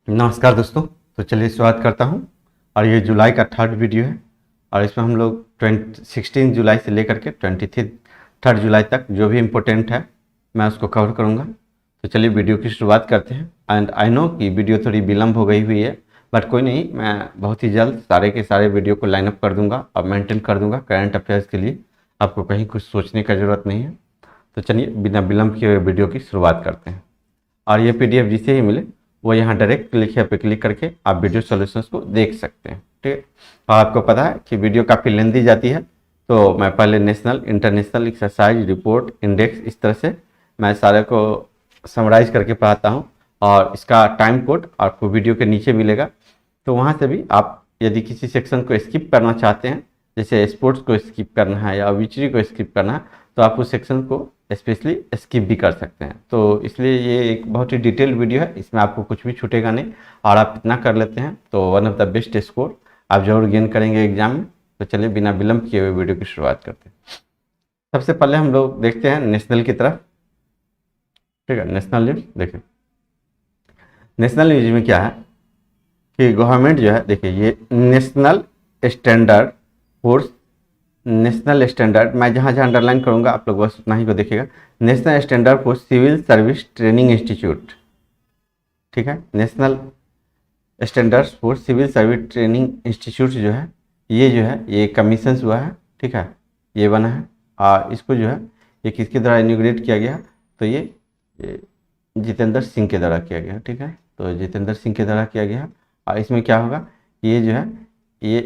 नमस्कार दोस्तों। तो चलिए शुरुआत करता हूं। और ये जुलाई का थर्ड वीडियो है और इसमें हम लोग 16 जुलाई से लेकर के 23 जुलाई तक जो भी इम्पोर्टेंट है मैं उसको कवर करूंगा। तो चलिए वीडियो की शुरुआत करते हैं। एंड आई नो कि वीडियो थोड़ी विलम्ब हो गई हुई है, बट कोई नहीं, मैं बहुत ही जल्द सारे के सारे वीडियो को लाइनअप कर दूंगा और मेंटेन कर दूंगा करंट अफेयर्स के लिए। आपको कहीं कुछ सोचने का ज़रूरत नहीं है। तो चलिए बिना विलम्ब किए वीडियो की शुरुआत करते हैं। और ये पीडीएफ जिसे ही मिले वो यहाँ डायरेक्ट क्लिक है पे क्लिक करके आप वीडियो सॉल्यूशंस को देख सकते हैं। ठीक है। और आपको पता है कि वीडियो काफ़ी लेंदी जाती है, तो मैं पहले national international exercise report index इस तरह से मैं सारे को समराइज करके पढ़ाता हूँ। और इसका टाइम कोड आपको वीडियो के नीचे मिलेगा, तो वहाँ से भी आप यदि किसी सेक्शन को स्किप करना चाहते हैं, जैसे स्पोर्ट्स को स्किप करना है या ऑब्विचरी को स्किप करना है, तो आप उस सेक्शन को स्पेशली स्किप भी कर सकते हैं। तो इसलिए ये एक बहुत ही डिटेल वीडियो है, इसमें आपको कुछ भी छूटेगा नहीं। और आप इतना कर लेते हैं तो one of the best score आप जरूर गेन करेंगे एग्जाम में। तो चलिए बिना विलम्ब किए हुए वीडियो की शुरुआत करते हैं। सबसे पहले हम लोग देखते हैं नेशनल की तरफ। ठीक है, नेशनल न्यूज देखिए। नेशनल न्यूज में क्या है कि गवर्नमेंट जो है, देखिए ये national standard force, national standard, मैं जहाँ जहाँ अंडरलाइन करूँगा आप लोग बस उतना ही को देखिएगा। National standard for civil service training institute. ठीक है, national standards for civil service training institute जो है ये कमीशन हुआ है। ठीक है, ये बना है और इसको जो है ये किसके द्वारा इनॉग्रेट किया गया, तो ये जितेंद्र सिंह के द्वारा किया गया। ठीक है, तो जितेंद्र सिंह के द्वारा किया गया। और इसमें क्या होगा, ये जो है ये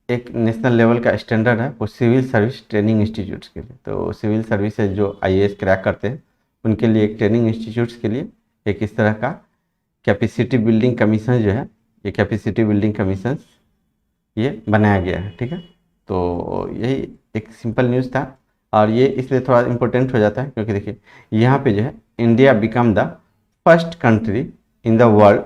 एक नेशनल लेवल का स्टैंडर्ड है वो सिविल सर्विस ट्रेनिंग इंस्टीट्यूट्स के लिए। तो सिविल सर्विसेज जो आईएएस क्रैक करते हैं उनके लिए एक ट्रेनिंग इंस्टीट्यूट्स के लिए एक इस तरह का कैपेसिटी बिल्डिंग कमीशन जो है, ये कैपेसिटी बिल्डिंग कमीशन ये बनाया गया है। ठीक है, तो यही एक सिंपल न्यूज़ था और ये इसलिए थोड़ा इम्पोर्टेंट हो जाता है क्योंकि देखिए यहाँ पे जो है India become the first country in the world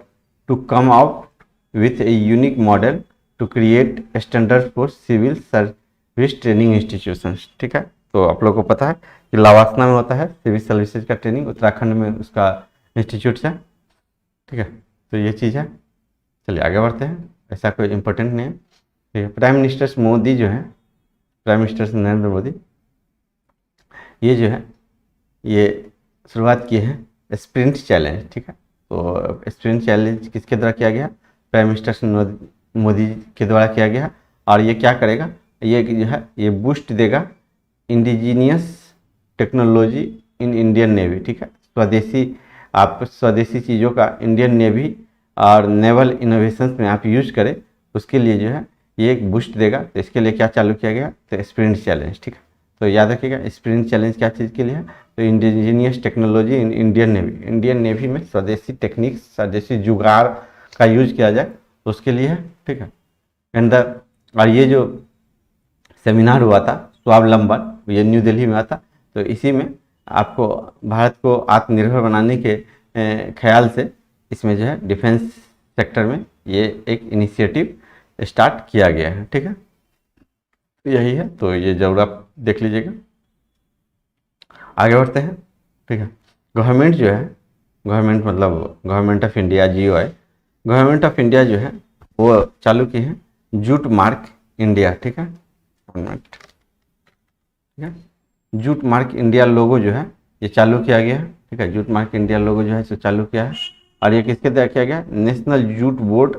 to come out with a unique model to create standard for civil service training institutions. ठीक है, तो आप लोगों को पता है कि लवासना में होता है सिविल सर्विसेज का ट्रेनिंग, उत्तराखंड में उसका इंस्टीट्यूट है। ठीक है, तो ये चीज़ है। चलिए आगे बढ़ते हैं, ऐसा कोई इम्पोर्टेंट नहीं है। ठीक है, प्राइम मिनिस्टर मोदी जो है, प्राइम मिनिस्टर नरेंद्र मोदी ये जो है ये शुरुआत किए हैं स्प्रिंट चैलेंज। ठीक है, तो स्प्रिंट चैलेंज किसके द्वारा किया गया, प्राइम मिनिस्टर मोदी के द्वारा किया गया। और ये क्या करेगा, ये जो है ये बूस्ट देगा indigenous technology in Indian navy. ठीक है, स्वदेशी, आप स्वदेशी चीज़ों का इंडियन नेवी और नेवल इनोवेशंस में आप यूज करें, उसके लिए जो है ये एक बूस्ट देगा। तो इसके लिए क्या चालू किया गया, तो स्प्रिंट चैलेंज। ठीक है, तो याद रखिएगा स्प्रिंट चैलेंज क्या चीज़ के लिए है, तो indigenous technology in Indian navy, Indian navy में स्वदेशी टेक्निक स्वदेशी जुगाड़ का यूज किया जाए तो उसके लिए है। ठीक है, एंड और ये जो सेमिनार हुआ था स्वावलंबन, ये न्यू दिल्ली में हुआ था। तो इसी में आपको भारत को आत्मनिर्भर बनाने के ख्याल से इसमें जो है डिफेंस सेक्टर में ये एक इनिशिएटिव स्टार्ट किया गया है। ठीक है, यही है, तो ये जरूर आप देख लीजिएगा। आगे बढ़ते हैं। ठीक है, गवर्नमेंट जो है, गवर्नमेंट मतलब government of India GOI, government of India जो है वो चालू की है जूट मार्क इंडिया। ठीक है, ठीक है, जूट मार्क इंडिया लोगो जो है ये चालू किया गया है। ठीक है, जूट मार्क इंडिया लोगो जो है इसे चालू किया है और ये किसके द्वारा किया गया, नेशनल जूट बोर्ड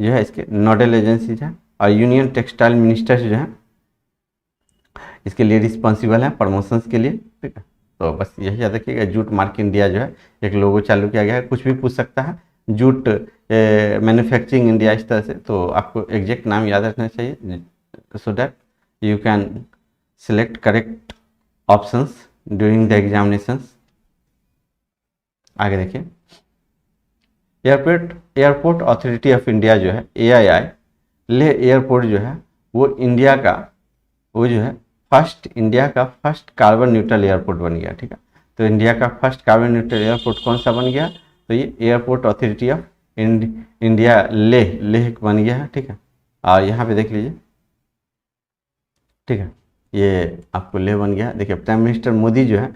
जो है इसके नोडल एजेंसीज है और यूनियन टेक्सटाइल मिनिस्टर्स जो है इसके लिए रिस्पॉन्सिबल है प्रमोशंस के लिए। ठीक है, तो बस यही याद रखिएगा, जूट मार्क इंडिया जो है एक लोगो चालू किया गया है। कुछ भी पूछ सकता है, जूट मैन्युफैक्चरिंग इंडिया इस तरह से, तो आपको एग्जैक्ट नाम याद रखना चाहिए so that you can select correct options during the examinations. आगे देखिए, एयरपोर्ट अथॉरिटी ऑफ इंडिया जो है AII, लेह एयरपोर्ट जो है वो इंडिया का वो जो है इंडिया का फर्स्ट कार्बन न्यूट्रल एयरपोर्ट बन गया। ठीक है, तो इंडिया का फर्स्ट कार्बन न्यूट्रल एयरपोर्ट कौन सा बन गया, तो ये airport authority of India Leh बन गया है। ठीक है, और यहाँ पे देख लीजिए। ठीक है, ये आपको लेह बन गया। देखिए प्राइम मिनिस्टर मोदी जो है,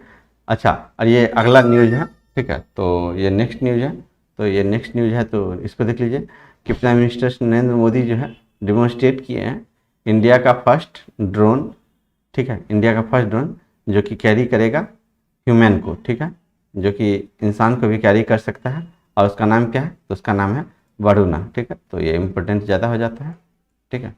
अच्छा और ये अगला न्यूज है। ठीक है, तो ये नेक्स्ट न्यूज है, तो ये नेक्स्ट न्यूज़ है, तो इसको देख लीजिए कि प्राइम मिनिस्टर नरेंद्र मोदी जो है डिमॉन्स्ट्रेट किए हैं इंडिया का फर्स्ट ड्रोन, ठीक है, इंडिया का फर्स्ट ड्रोन जो कि कैरी करेगा ह्यूमन को, ठीक है, जो कि इंसान को भी कैरी कर सकता है, और उसका नाम क्या है, तो उसका नाम है वरुणा, ठीक है। तो ये इम्पोर्टेंट ज़्यादा हो जाता है, ठीक है,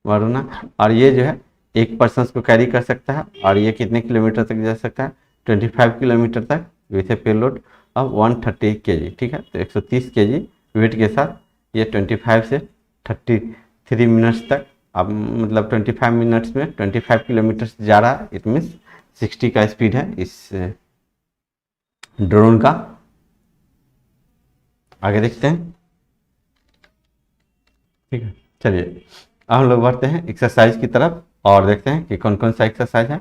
वरुणा। और ये जो है एक पर्सन को कैरी कर सकता है, और ये कितने किलोमीटर तक जा सकता है, 25 किलोमीटर तक with A payload of 130 kg, ठीक है। तो 130 kg वेट के साथ ये 25 से 33 मिनट्स तक, अब मतलब 25 मिनट्स में 25 किलोमीटर से जा रहा है, इट मीन्स 60 का स्पीड है इस ड्रोन का। आगे देखते हैं, ठीक है। चलिए अब हम लोग बढ़ते हैं एक्सरसाइज की तरफ और देखते हैं कि कौन कौन सा एक्सरसाइज है।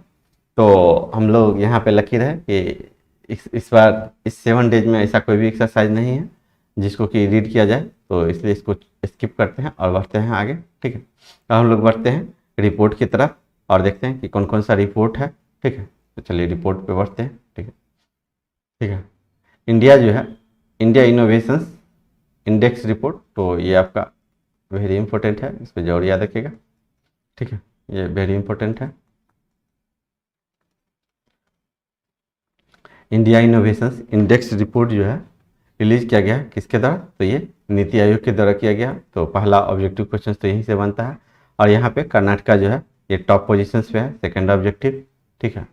तो हम लोग यहाँ पे लकीर है कि इस बार इस 7 डेज में ऐसा कोई भी एक्सरसाइज नहीं है जिसको कि रीड किया जाए, तो इसलिए इसको स्किप करते हैं और बढ़ते हैं आगे, ठीक है। अब हम लोग बढ़ते हैं रिपोर्ट की तरफ और देखते हैं कि कौन कौन सा रिपोर्ट है, ठीक है। तो चलिए रिपोर्ट पे बढ़ते हैं, ठीक है, ठीक है। इंडिया जो है, इंडिया इनोवेशंस इंडेक्स रिपोर्ट, तो ये आपका वेरी इंपॉर्टेंट है, इस पर जरूर याद रखिएगा, ठीक है, ये वेरी इंपॉर्टेंट है। इंडिया इनोवेशंस इंडेक्स रिपोर्ट जो है रिलीज किया गया किसके द्वारा, तो ये नीति आयोग के द्वारा किया गया। तो पहला ऑब्जेक्टिव क्वेश्चन तो यहीं से बनता है, और यहाँ पे कर्नाटका जो है ये टॉप पोजीशंस पे है, सेकंड ऑब्जेक्टिव, ठीक है।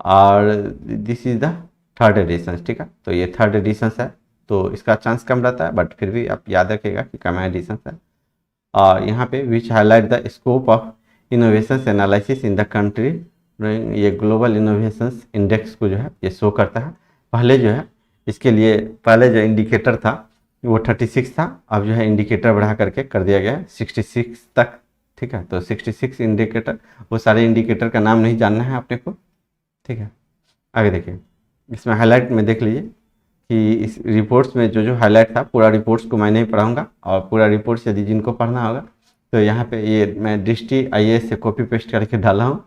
और this is the third edition, ठीक है। तो ये थर्ड एडिशन है, तो इसका चांस कम रहता है, बट फिर भी आप याद रखिएगा कि कम एडिशन है। और यहाँ पे which highlight the scope of innovations analysis in the country, ये ग्लोबल इनोवेशंस इंडेक्स को जो है ये शो करता है। पहले जो है इसके लिए पहले जो इंडिकेटर था वो 36 था, अब जो है इंडिकेटर बढ़ा करके कर दिया गया है 66 तक, ठीक है। तो 66 इंडिकेटर, वो सारे इंडिकेटर का नाम नहीं जानना है आपने को, ठीक है। आगे देखिए, इसमें हाईलाइट में देख लीजिए कि इस रिपोर्ट्स में जो जो हाईलाइट था, पूरा रिपोर्ट्स को मैं नहीं पढ़ाऊँगा, और पूरा रिपोर्ट्स यदि जिनको पढ़ना होगा तो यहाँ पे ये मैं दृष्टि IAS से कॉपी पेस्ट करके डाला हूँ,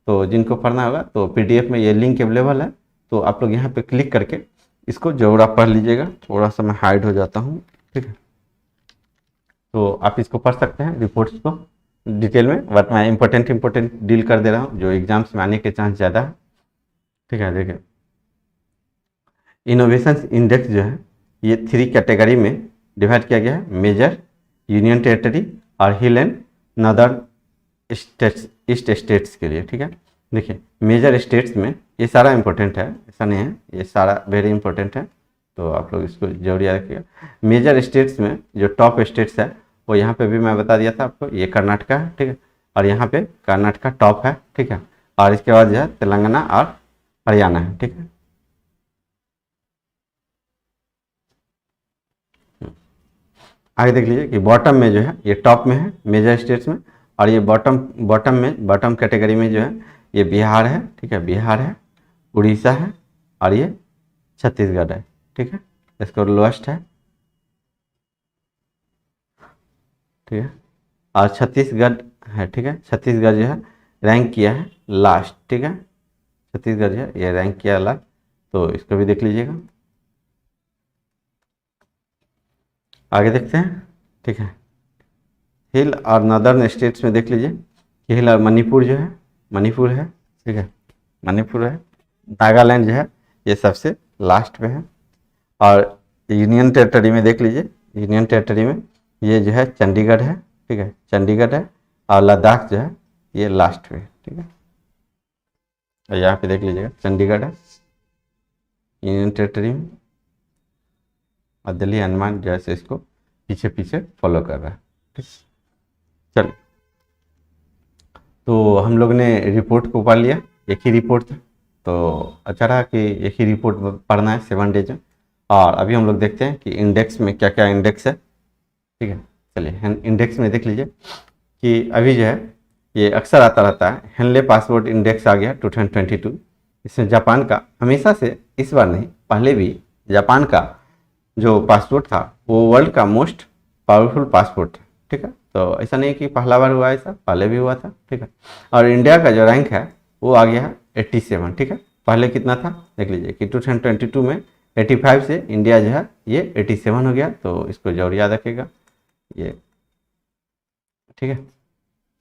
तो जिनको पढ़ना होगा तो PDF में ये लिंक अवेलेबल है, तो आप लोग यहाँ पे क्लिक करके इसको जरूर आप पढ़ लीजिएगा। थोड़ा सा मैं हाइड हो जाता हूँ, ठीक है, तो आप इसको पढ़ सकते हैं रिपोर्ट्स को डिटेल में, बट मैं इंपॉर्टेंट डील कर दे रहा हूँ जो एग्जाम्स में आने के चांस ज़्यादा है, ठीक है। देखिए इनोवेशन इंडेक्स जो है ये 3 कैटेगरी में डिवाइड किया गया है, मेजर, यूनियन टेरिटरी और hill and northern states, east states के लिए, ठीक है। देखिए मेजर स्टेट्स में ये सारा इंपॉर्टेंट है, ऐसा नहीं है, ये सारा वेरी इंपॉर्टेंट है, तो आप लोग इसको जरूर याद रखिएगा। मेजर स्टेट्स में जो टॉप स्टेट्स है वो यहाँ पे भी मैं बता दिया था आपको, ये कर्नाटका है, ठीक है, और यहाँ पे कर्नाटका टॉप है, ठीक है, और इसके बाद जो है तेलंगाना और हरियाणा है, ठीक है। आगे देख लीजिए कि बॉटम में जो है ये टॉप में है मेजर स्टेट्स में, और ये बॉटम कैटेगरी में जो है ये बिहार है, ठीक है, बिहार है, उड़ीसा है, और ये छत्तीसगढ़ है, ठीक है। इसको लोएस्ट है, ठीक है, और छत्तीसगढ़ है, ठीक है। छत्तीसगढ़ जो है रैंक किया है लास्ट, ठीक है, छत्तीसगढ़ जो है ये रैंक किया लास्ट, तो इसको भी देख लीजिएगा। आगे देखते हैं, ठीक है। हिल और नदर्न स्टेट्स में देख लीजिए कि हिल और मणिपुर जो है, मणिपुर है, ठीक है, मणिपुर है, नागालैंड जो है ये सबसे लास्ट पे है, और यूनियन टेरिटरी में देख लीजिए, यूनियन टेरिटरी में ये जो है चंडीगढ़ है, ठीक है, चंडीगढ़ है, और लद्दाख जो है ये लास्ट पे है, ठीक है। और यहाँ पे देख लीजिएगा चंडीगढ़ है यूनियन टेरिटरी में, और दिल्ली अंडमान जैसे इसको पीछे पीछे फॉलो कर रहा है, ठीक। चलिए, तो हम लोग ने रिपोर्ट को पढ़ लिया, एक ही रिपोर्ट था, तो अच्छा रहा कि एक ही रिपोर्ट पढ़ना है 7 डेज में। और अभी हम लोग देखते हैं कि इंडेक्स में क्या क्या इंडेक्स है, ठीक है। चलिए इंडेक्स में देख लीजिए कि अभी जो है ये अक्सर आता रहता है, हेनले पासपोर्ट इंडेक्स आ गया 2022। इसमें जापान का हमेशा से, इस बार नहीं पहले भी जापान का जो पासपोर्ट था वो वर्ल्ड का मोस्ट पावरफुल पासपोर्ट था, ठीक है। तो ऐसा नहीं कि पहला बार हुआ, ऐसा पहले भी हुआ था, ठीक है। और इंडिया का जो रैंक है वो आ गया है 87, ठीक है। पहले कितना था देख लीजिए कि 2022 में 85 से इंडिया जो है ये 87 हो गया, तो इसको जरूर याद रखिएगा ये, ठीक है,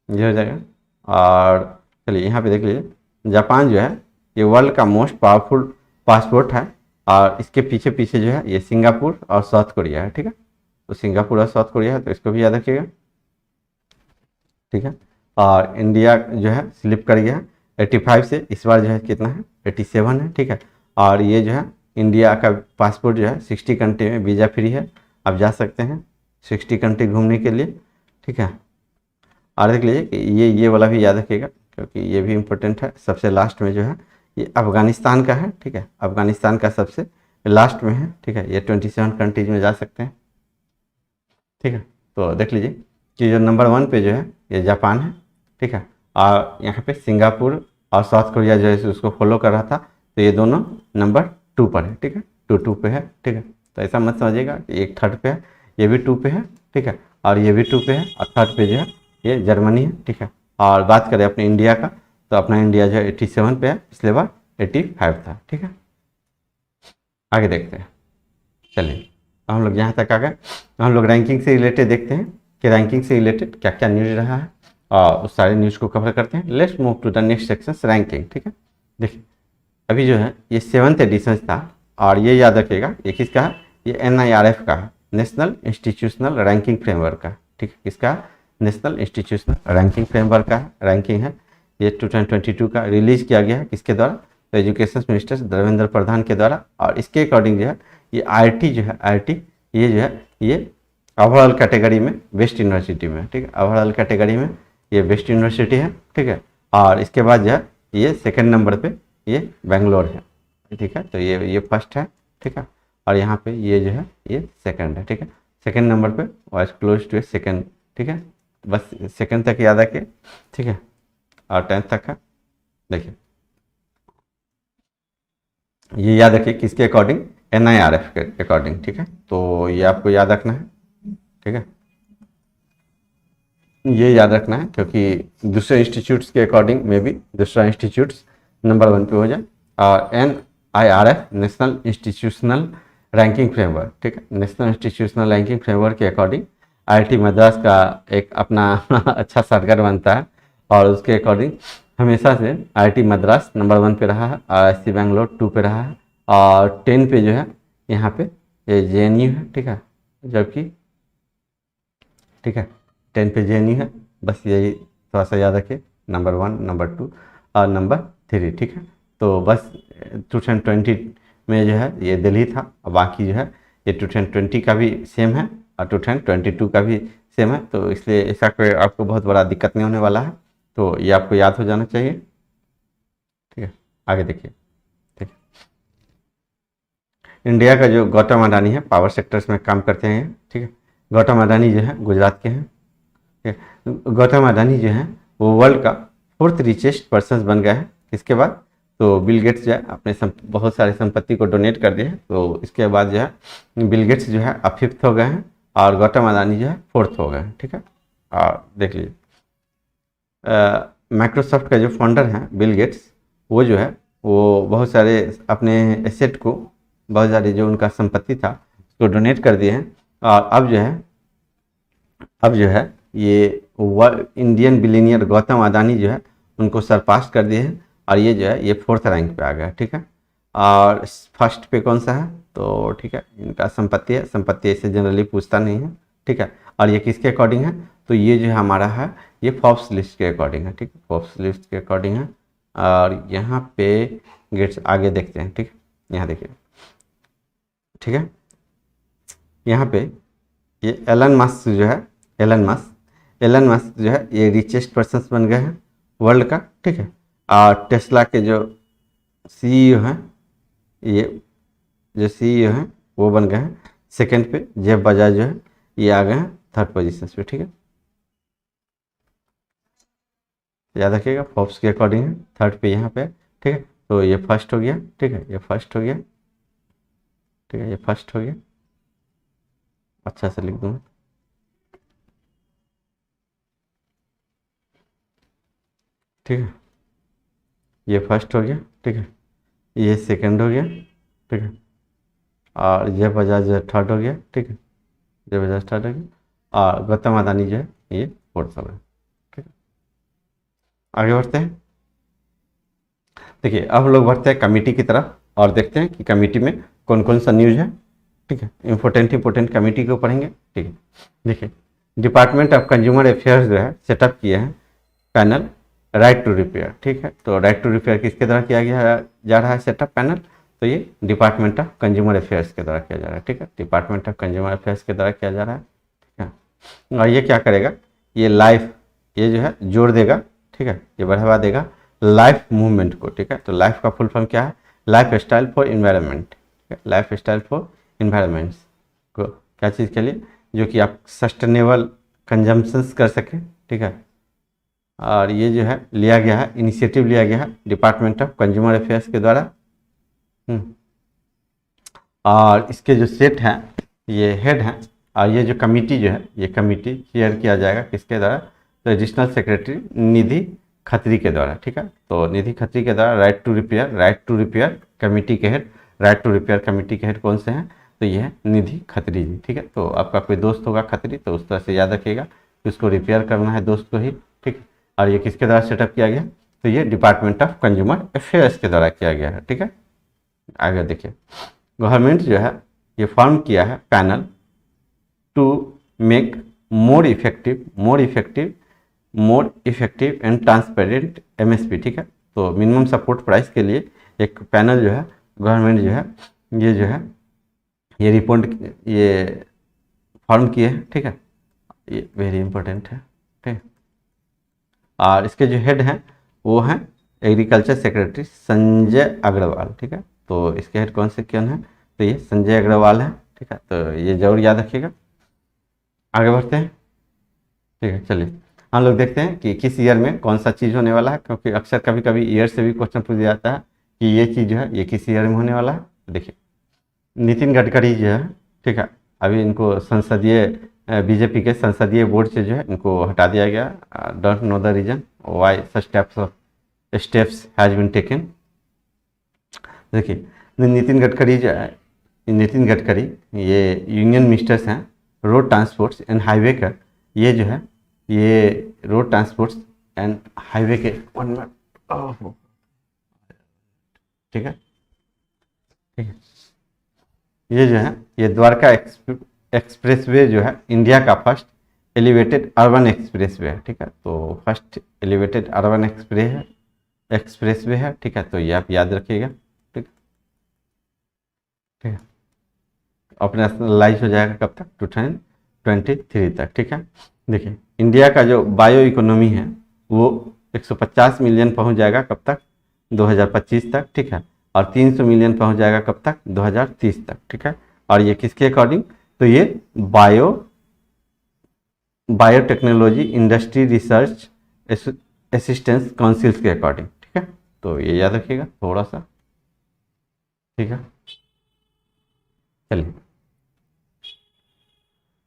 ये हो जाएगा। और चलिए यहाँ पे देख लीजिए, जापान जो है ये वर्ल्ड का मोस्ट पावरफुल पासपोर्ट है, और इसके पीछे पीछे जो है ये सिंगापुर और साउथ कोरिया है, ठीक है। तो सिंगापुर और साउथ कोरिया है, तो इसको भी याद रखिएगा, ठीक है। और इंडिया जो है स्लिप कर गया है 85 से, इस बार जो है कितना है 87 है, ठीक है। और ये जो है इंडिया का पासपोर्ट जो है 60 कंट्री में वीज़ा फ्री है, आप जा सकते हैं 60 कंट्री घूमने के लिए, ठीक है। और देख लीजिए कि ये वाला भी याद रखिएगा, क्योंकि ये भी इम्पोर्टेंट है। सबसे लास्ट में जो है ये अफ़गानिस्तान का है, ठीक है, अफ़गानिस्तान का सबसे लास्ट में है, ठीक है। ये 27 कंट्रीज में जा सकते हैं, ठीक है। तो देख लीजिए कि जो नंबर 1 पे जो है ये जापान है, ठीक है, और यहाँ पे सिंगापुर और साउथ कोरिया जो है उसको फॉलो कर रहा था, तो ये दोनों नंबर 2 पर है, ठीक है, 2 पे है, ठीक है। तो ऐसा मत समझिएगा कि एक थर्ड पे है, ये भी 2 पे है, ठीक है, और ये भी 2 पे है, और थर्ड पे जो है ये जर्मनी है, ठीक है। और बात करें अपने इंडिया का, तो अपना इंडिया जो है 87 पे है, पिछले बार 85 था, ठीक है। आगे देखते हैं, चलिए हम लोग यहाँ तक आ गए। हम लोग रैंकिंग से रिलेटेड देखते हैं कि रैंकिंग से रिलेटेड क्या क्या न्यूज़ रहा है, और उस सारे न्यूज़ को कवर करते हैं। Let's move to the next section, ranking, ठीक है। देखिए अभी जो है ये 7th एडिशन था, और ये याद रखिएगा ये किसका है, ये NIRF का है, नेशनल इंस्टीट्यूशनल रैंकिंग फ्रेमवर्क का, ठीक है। किसका, नेशनल इंस्टीट्यूशनल रैंकिंग फ्रेमवर्क का रैंकिंग है। ये 2022 का रिलीज किया गया है, किसके द्वारा, तो एजुकेशन मिनिस्टर धर्मेंद्र प्रधान के द्वारा। और इसके अकॉर्डिंग जो है ये IIT जो है, IIT ये जो है ये ओवरऑल कैटेगरी में बेस्ट यूनिवर्सिटी में, ठीक है, ओवरऑल कैटेगरी में ये बेस्ट यूनिवर्सिटी है, ठीक है। और इसके बाद जो है ये सेकंड नंबर पे ये बेंगलोर है, ठीक है। तो ये फर्स्ट है, ठीक है, और यहाँ पे ये जो है ये सेकंड है, ठीक है। सेकंड नंबर पे वाज क्लोज टू सेकंड, ठीक है। बस सेकंड तक याद रखिए, ठीक है, और 10th तक है। देखिए ये याद रखिए किसके अकॉर्डिंग, NIRF के अकॉर्डिंग, ठीक है। तो ये आपको याद रखना है, ठीक है, ये याद रखना है, क्योंकि दूसरे इंस्टीट्यूट्स के अकॉर्डिंग में भी दूसरा इंस्टीट्यूट्स नंबर 1 पे हो जाए। और NIRF national institutional ranking framework, ठीक है, नेशनल इंस्टीट्यूशनल रैंकिंग फ्रेमवर्क के अकॉर्डिंग IIT मद्रास का एक अपना अच्छा सरगर बनता है, और उसके अकॉर्डिंग हमेशा से IIT मद्रास नंबर 1 पे रहा है, IISc बैंगलोर 2 पे रहा है, और 10 पे जो है यहाँ पे ये JNU है, ठीक है, जबकि ठीक है 10 पे JNU है। बस यही थोड़ा सा याद रखिए, नंबर 1, नंबर 2 और नंबर 3, ठीक है। तो बस 2020 में जो है ये दिल्ली था, और बाकी जो है ये 2020 का भी सेम है, और 2022 का भी सेम है। तो इसलिए ऐसा कोई आपको बहुत बड़ा दिक्कत नहीं होने वाला है, तो ये आपको याद हो जाना चाहिए, ठीक है। आगे देखिए, ठीक है, इंडिया का जो गौतम अडानी है पावर सेक्टर्स में काम करते हैं, ठीक है। गौतम अडानी जो है गुजरात के हैं, ठीक है। गौतम अडानी जो है वो वर्ल्ड का 4th रिचेस्ट पर्सन बन गया है, इसके बाद तो बिल गेट्स जो है अपने बहुत सारी संपत्ति को डोनेट कर दिए हैं, तो इसके बाद जो है बिल गेट्स जो है अब 5th हो गए हैं, और गौतम अडानी जो है 4th हो गए हैं, ठीक है। और देख लीजिए माइक्रोसॉफ्ट का जो फाउंडर है बिल गेट्स, वो जो है वो बहुत सारे अपने एसेट को, बहुत सारी जो उनका संपत्ति था उसको डोनेट कर दिए हैं, और अब जो है ये इंडियन बिलियनियर गौतम अडानी जो है उनको सरपास कर दिए हैं, और ये जो है ये 4th रैंक पे आ गया, ठीक है। और फर्स्ट पे कौन सा है, तो ठीक है इनका संपत्ति है, संपत्ति ऐसे जनरली पूछता नहीं है, ठीक है। और ये किसके अकॉर्डिंग है, तो ये जो हमारा है ये फोर्ब्स लिस्ट के अकॉर्डिंग है, ठीक है, फोर्ब्स लिस्ट के अकॉर्डिंग है। और यहाँ पे गेट्स आगे देखते हैं, ठीक है, यहाँ देखिए, ठीक है, यहाँ पे ये एलन मस्क जो है, एलन मस्क जो है ये रिचेस्ट पर्सन बन गए हैं वर्ल्ड का, ठीक है। और टेस्ला के जो CEO हैं, ये जो CEO हैं वो बन गए हैं सेकंड पे, जेफ बजाज जो है ये आ गए हैं 3rd पोजीशन पे, ठीक है। याद रखिएगा फोर्ब्स के अकॉर्डिंग है 3rd पे यहाँ पे, ठीक है। तो ये फर्स्ट हो गया, ठीक है, ये फर्स्ट हो गया, ठीक है, ये फर्स्ट हो गया, अच्छा से लिख दूँ, ठीक है, ये फर्स्ट हो गया, ठीक है, ये सेकंड हो गया, ठीक है, और जय बजाज जो है थर्ड हो गया, ठीक है, जय बजाज थर्ड हो गया, और गौतम अदानी जो है ये फोर्थ हो गया, ठीक है। आगे बढ़ते हैं। देखिए अब हम लोग बढ़ते हैं कमेटी की तरफ और देखते हैं कि कमेटी में कौन कौन सा न्यूज है, ठीक है। इंपॉर्टेंट कमेटी को पढ़ेंगे, ठीक है। देखिए डिपार्टमेंट ऑफ कंज्यूमर अफेयर्स जो है सेटअप किए हैं पैनल राइट टू रिपेयर, ठीक है। तो राइट टू रिपेयर किसके द्वारा किया गया जा रहा है सेटअप पैनल, तो ये डिपार्टमेंट ऑफ कंज्यूमर अफेयर्स के द्वारा किया जा रहा है, ठीक है। डिपार्टमेंट ऑफ कंज्यूमर अफेयर्स के द्वारा किया जा रहा है, ठीक है। और ये क्या करेगा, ये लाइफ ये जो है जोड़ देगा, ठीक है, ये बढ़ावा देगा लाइफ मूवमेंट को, ठीक है। तो लाइफ का फुल फॉर्म क्या है, लाइफ स्टाइल फॉर इन्वायरमेंट, ठीक है। लाइफ स्टाइल फॉर इन्वायरमेंट्स को क्या चीज़ के लिए, जो कि आप सस्टेनेबल कंजम्पशंस कर सकें, ठीक है। और ये जो है लिया गया है, इनिशिएटिव लिया गया है डिपार्टमेंट ऑफ कंज्यूमर अफेयर्स के द्वारा। और इसके जो सेट हैं ये हेड हैं, और ये जो कमेटी जो है ये कमेटी चेयर किया जाएगा किसके द्वारा, तो एडिशनल सेक्रेटरी निधि खत्री के द्वारा, ठीक है। तो निधि खत्री के द्वारा राइट टू रिपेयर कमेटी के head, right to repair committee के हेड कौन से हैं, तो ये है निधि खत्री जी, ठीक है। तो आपका कोई दोस्त होगा खत्री, तो उस तरह से याद रखिएगा कि उसको रिपेयर करना है दोस्त को ही, ठीक है। और ये किसके द्वारा सेटअप किया गया, तो ये डिपार्टमेंट ऑफ कंज्यूमर अफेयर्स के द्वारा किया गया है, ठीक है। आगे देखिए गवर्नमेंट जो है ये फॉर्म किया है panel to make more effective and transparent MSP, ठीक है। तो मिनिमम सपोर्ट प्राइस के लिए एक पैनल जो है गवर्नमेंट जो है ये जो है ये रिपोर्ट ये फॉर्म किए हैं, ठीक है। ये वेरी इंपॉर्टेंट है, ठीक है। और इसके जो हेड हैं वो हैं एग्रीकल्चर सेक्रेटरी संजय अग्रवाल, ठीक है। तो इसके हेड कौन से कौन है, तो ये संजय अग्रवाल है, ठीक है। तो ये जरूर याद रखिएगा। आगे बढ़ते हैं, ठीक है। चलिए हम लोग देखते हैं कि किस ईयर में कौन सा चीज़ होने वाला है, क्योंकि अक्सर कभी कभी ईयर से भी क्वेश्चन पूछ जाता है कि ये चीज़ जो है ये किस ईयर में होने वाला है। देखिए नितिन गडकरी जो है, ठीक है, अभी इनको संसदीय बीजेपी के संसदीय बोर्ड से जो है इनको हटा दिया गया। Don't know the reason why such steps has been taken. देखिए नितिन गडकरी जो है, नितिन गडकरी ये यूनियन मिनिस्टर्स हैं रोड ट्रांसपोर्ट्स एंड हाईवे का, ये जो है ये रोड ट्रांसपोर्ट्स एंड हाईवे के ठीक है, ठीक है। ये जो है ये द्वारका एक्सप्रेसवे जो है इंडिया का फर्स्ट एलिवेटेड अर्बन एक्सप्रेसवे है, ठीक है। तो फर्स्ट एलिवेटेड अर्बन एक्सप्रेसवे है, ठीक है। तो ये आप याद रखिएगा, ठीक है। ऑपरेशनलाइज हो जाएगा कब तक, 2023 तक, ठीक है। देखिए इंडिया का जो बायो इकोनॉमी है वो 150 मिलियन पहुंच जाएगा कब तक, 2025 तक, ठीक है। और 300 मिलियन पहुंच जाएगा कब तक, 2030 तक, ठीक है। और ये किसके अकॉर्डिंग, तो ये biotechnology industry research assistance councils के अकॉर्डिंग, ठीक है। तो ये याद रखिएगा थोड़ा सा, ठीक है। चलिए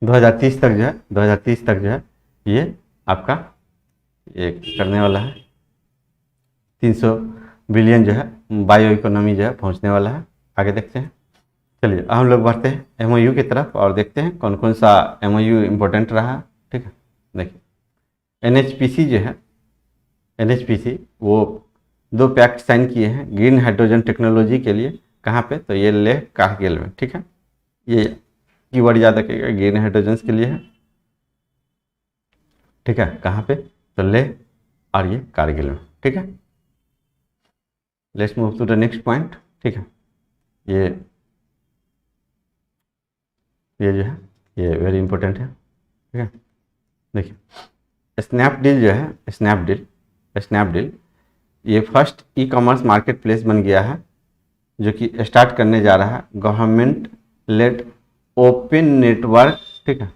2030 तक जो है ये आपका ये करने वाला है, 300 बिलियन जो है बायो इकोनॉमी जो है पहुंचने वाला है। आगे देखते हैं। चलिए हम लोग बढ़ते हैं एमओयू की तरफ और देखते हैं कौन कौन सा एमओयू इम्पोर्टेंट रहा, ठीक है। देखिए एनएचपीसी जो है, एनएचपीसी वो 2 पैक्ट साइन किए हैं ग्रीन हाइड्रोजन टेक्नोलॉजी के लिए, कहाँ पे, तो ये लेह कारगिल में, ठीक है। ये कीवर्ड याद रखिएगा, ग्रीन हाइड्रोजन के लिए है, ठीक है। कहाँ पे, तो लेह और ये कारगिल में, ठीक है। Let's move to the next point, ठीक है। ये जो है ये वेरी इंपॉर्टेंट है, ठीक है। देखिए स्नैपडील जो है, स्नैपडील ये first e commerce market place बन गया है जो कि स्टार्ट करने जा रहा है गवर्नमेंट लेड ओपन नेटवर्क, ठीक है।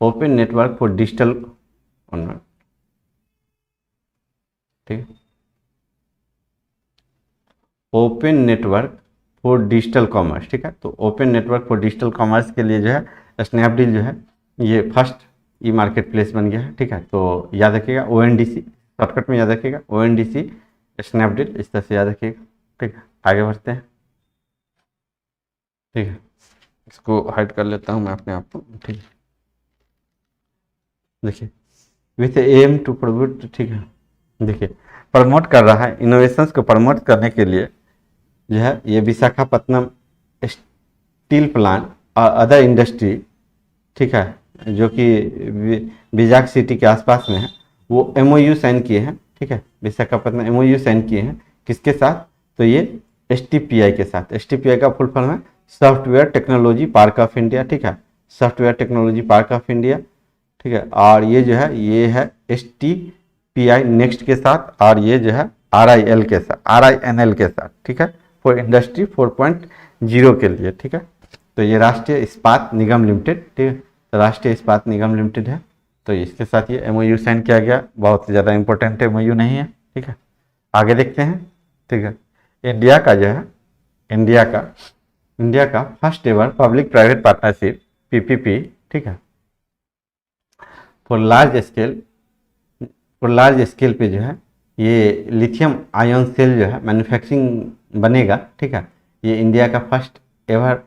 ओपन नेटवर्क फॉर डिजिटल, ठीक है, open network for digital commerce, ठीक है। तो open network for digital commerce के लिए जो है स्नैपडील जो है ये फर्स्ट ई मार्केट प्लेस बन गया है, ठीक है। तो याद रखिएगा ओएनडीसी, शॉर्टकट में याद रखिएगा ओएनडीसी स्नैपडील, इस तरह से याद रखिएगा, ठीक है। आगे बढ़ते हैं, ठीक है। इसको हाइड कर लेता हूँ मैं अपने आप को, ठीक है। देखिए विथ एम टू प्रमोट, ठीक है, देखिए प्रमोट कर रहा है, इनोवेशंस को प्रमोट करने के लिए जो है ये विशाखापत्तनम स्टील प्लांट और अदर इंडस्ट्री, ठीक है, जो कि विजाग सिटी के आसपास में है, वो एमओयू साइन किए हैं, ठीक है। विशाखापत्तनम एमओयू साइन किए हैं किसके साथ, तो ये एसटीपीआई के साथ। एसटीपीआई का फुल फॉर्म है software technology park of India, ठीक है, software technology park of India, ठीक है। और ये जो है ये है एसटीपीआई नेक्स्ट के साथ, और ये जो है आरआईएल के साथ, आरआईएनएल के साथ, ठीक है, फॉर इंडस्ट्री 4.0 के लिए, ठीक है। तो ये राष्ट्रीय इस्पात निगम लिमिटेड, ठीक है, तो राष्ट्रीय इस्पात निगम लिमिटेड है। तो इसके साथ ये एमओयू साइन किया गया, बहुत ज़्यादा इंपॉर्टेंट एमओयू नहीं है, ठीक है। आगे देखते हैं, ठीक है। इंडिया का जो है इंडिया का first ever public private partnership PPP, ठीक है, फॉर लार्ज स्केल पे जो है ये लिथियम आयन सेल जो है मैन्युफैक्चरिंग बनेगा, ठीक है। ये इंडिया का first ever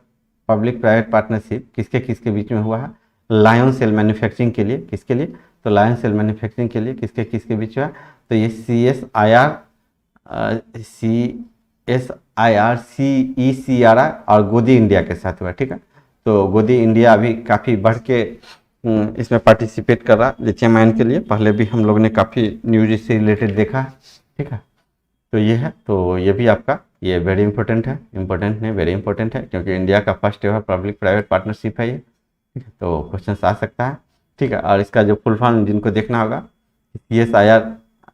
public private partnership किसके बीच में हुआ है, लायन सेल मैन्युफैक्चरिंग के लिए, किसके लिए, तो लायन सेल मैन्युफैक्चरिंग के लिए किसके बीच हुआ, तो ये CSIR CECRI और गोदी इंडिया के साथ हुआ, ठीक है। तो गोदी इंडिया अभी काफ़ी बढ़ के इसमें पार्टिसिपेट कर रहा लिथियम आयन के लिए, पहले भी हम लोग ने काफ़ी न्यूज इससे रिलेटेड देखा है, ठीक है। तो ये है, तो ये भी आपका ये वेरी इंपॉर्टेंट है, इंपॉर्टेंट नहीं वेरी इंपॉर्टेंट है, क्योंकि इंडिया का first ever public private partnership है ये, ठीक है। तो क्वेश्चन आ सकता है, ठीक है। और इसका जो फुल फॉर्म जिनको देखना होगा CSIR,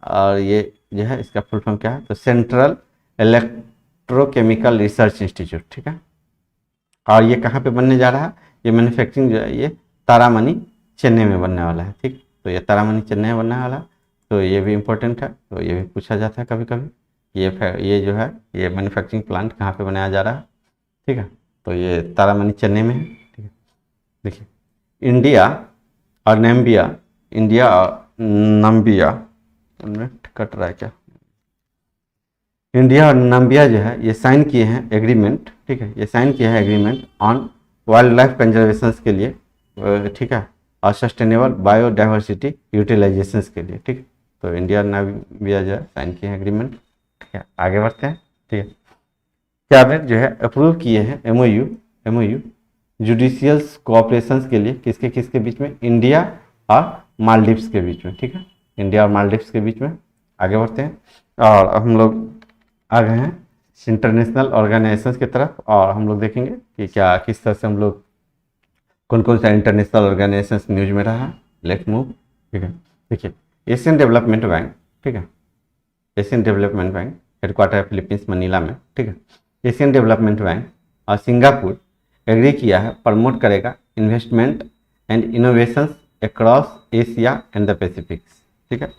और ये जो है इसका फुल फॉर्म क्या है, तो सेंट्रल इलेक्ट्रोकेमिकल रिसर्च इंस्टीट्यूट, ठीक है। और ये कहाँ पे बनने जा रहा है, ये मैन्युफैक्चरिंग जो है ये तारामणि चेन्नई में बनने वाला है, ठीक। तो ये तारामणि चेन्नई में बनने वाला है, तो ये भी इम्पोर्टेंट है, तो ये भी पूछा जाता है कभी कभी। ये जो है ये मैन्युफैक्चरिंग प्लांट कहाँ पे बनाया जा रहा है, ठीक है, तो ये तारामणि चेन्नई में है, ठीक है। देखिए इंडिया और नाम्बिया, कट रहा है क्या, इंडिया और नाम्बिया जो है ये साइन किए हैं एग्रीमेंट, ठीक है, ये साइन किया है agreement on wild life conservation के लिए, ठीक है, और सस्टेनेबल बायोडाइवर्सिटी यूटिलाइजेशन के लिए, ठीक है। तो इंडिया और नाम्बिया जो है साइन किए हैं एग्रीमेंट, ठीक है। आगे बढ़ते हैं, ठीक है। कैबिनेट जो है अप्रूव किए हैं एमओयू जुडिशियल कोऑपरेशन के लिए किसके बीच में, इंडिया और मालदीव्स के बीच में, ठीक है, इंडिया और मालदीव्स के बीच में। आगे बढ़ते हैं, और हम लोग आ गए हैं इंटरनेशनल ऑर्गेनाइजेशंस की तरफ, और हम लोग देखेंगे कि क्या किस तरह से हम लोग कौन कौन सा इंटरनेशनल ऑर्गेनाइजेशंस न्यूज में रहा है। लेट्स मूव, ठीक है। देखिए एशियन डेवलपमेंट बैंक, ठीक है, Asian development bank headquarter Philippines Manila में, ठीक है। एशियन डेवलपमेंट बैंक और सिंगापुर एग्री किया है प्रमोट करेगा investment and innovations across Asia and the pacifics, ठीक है।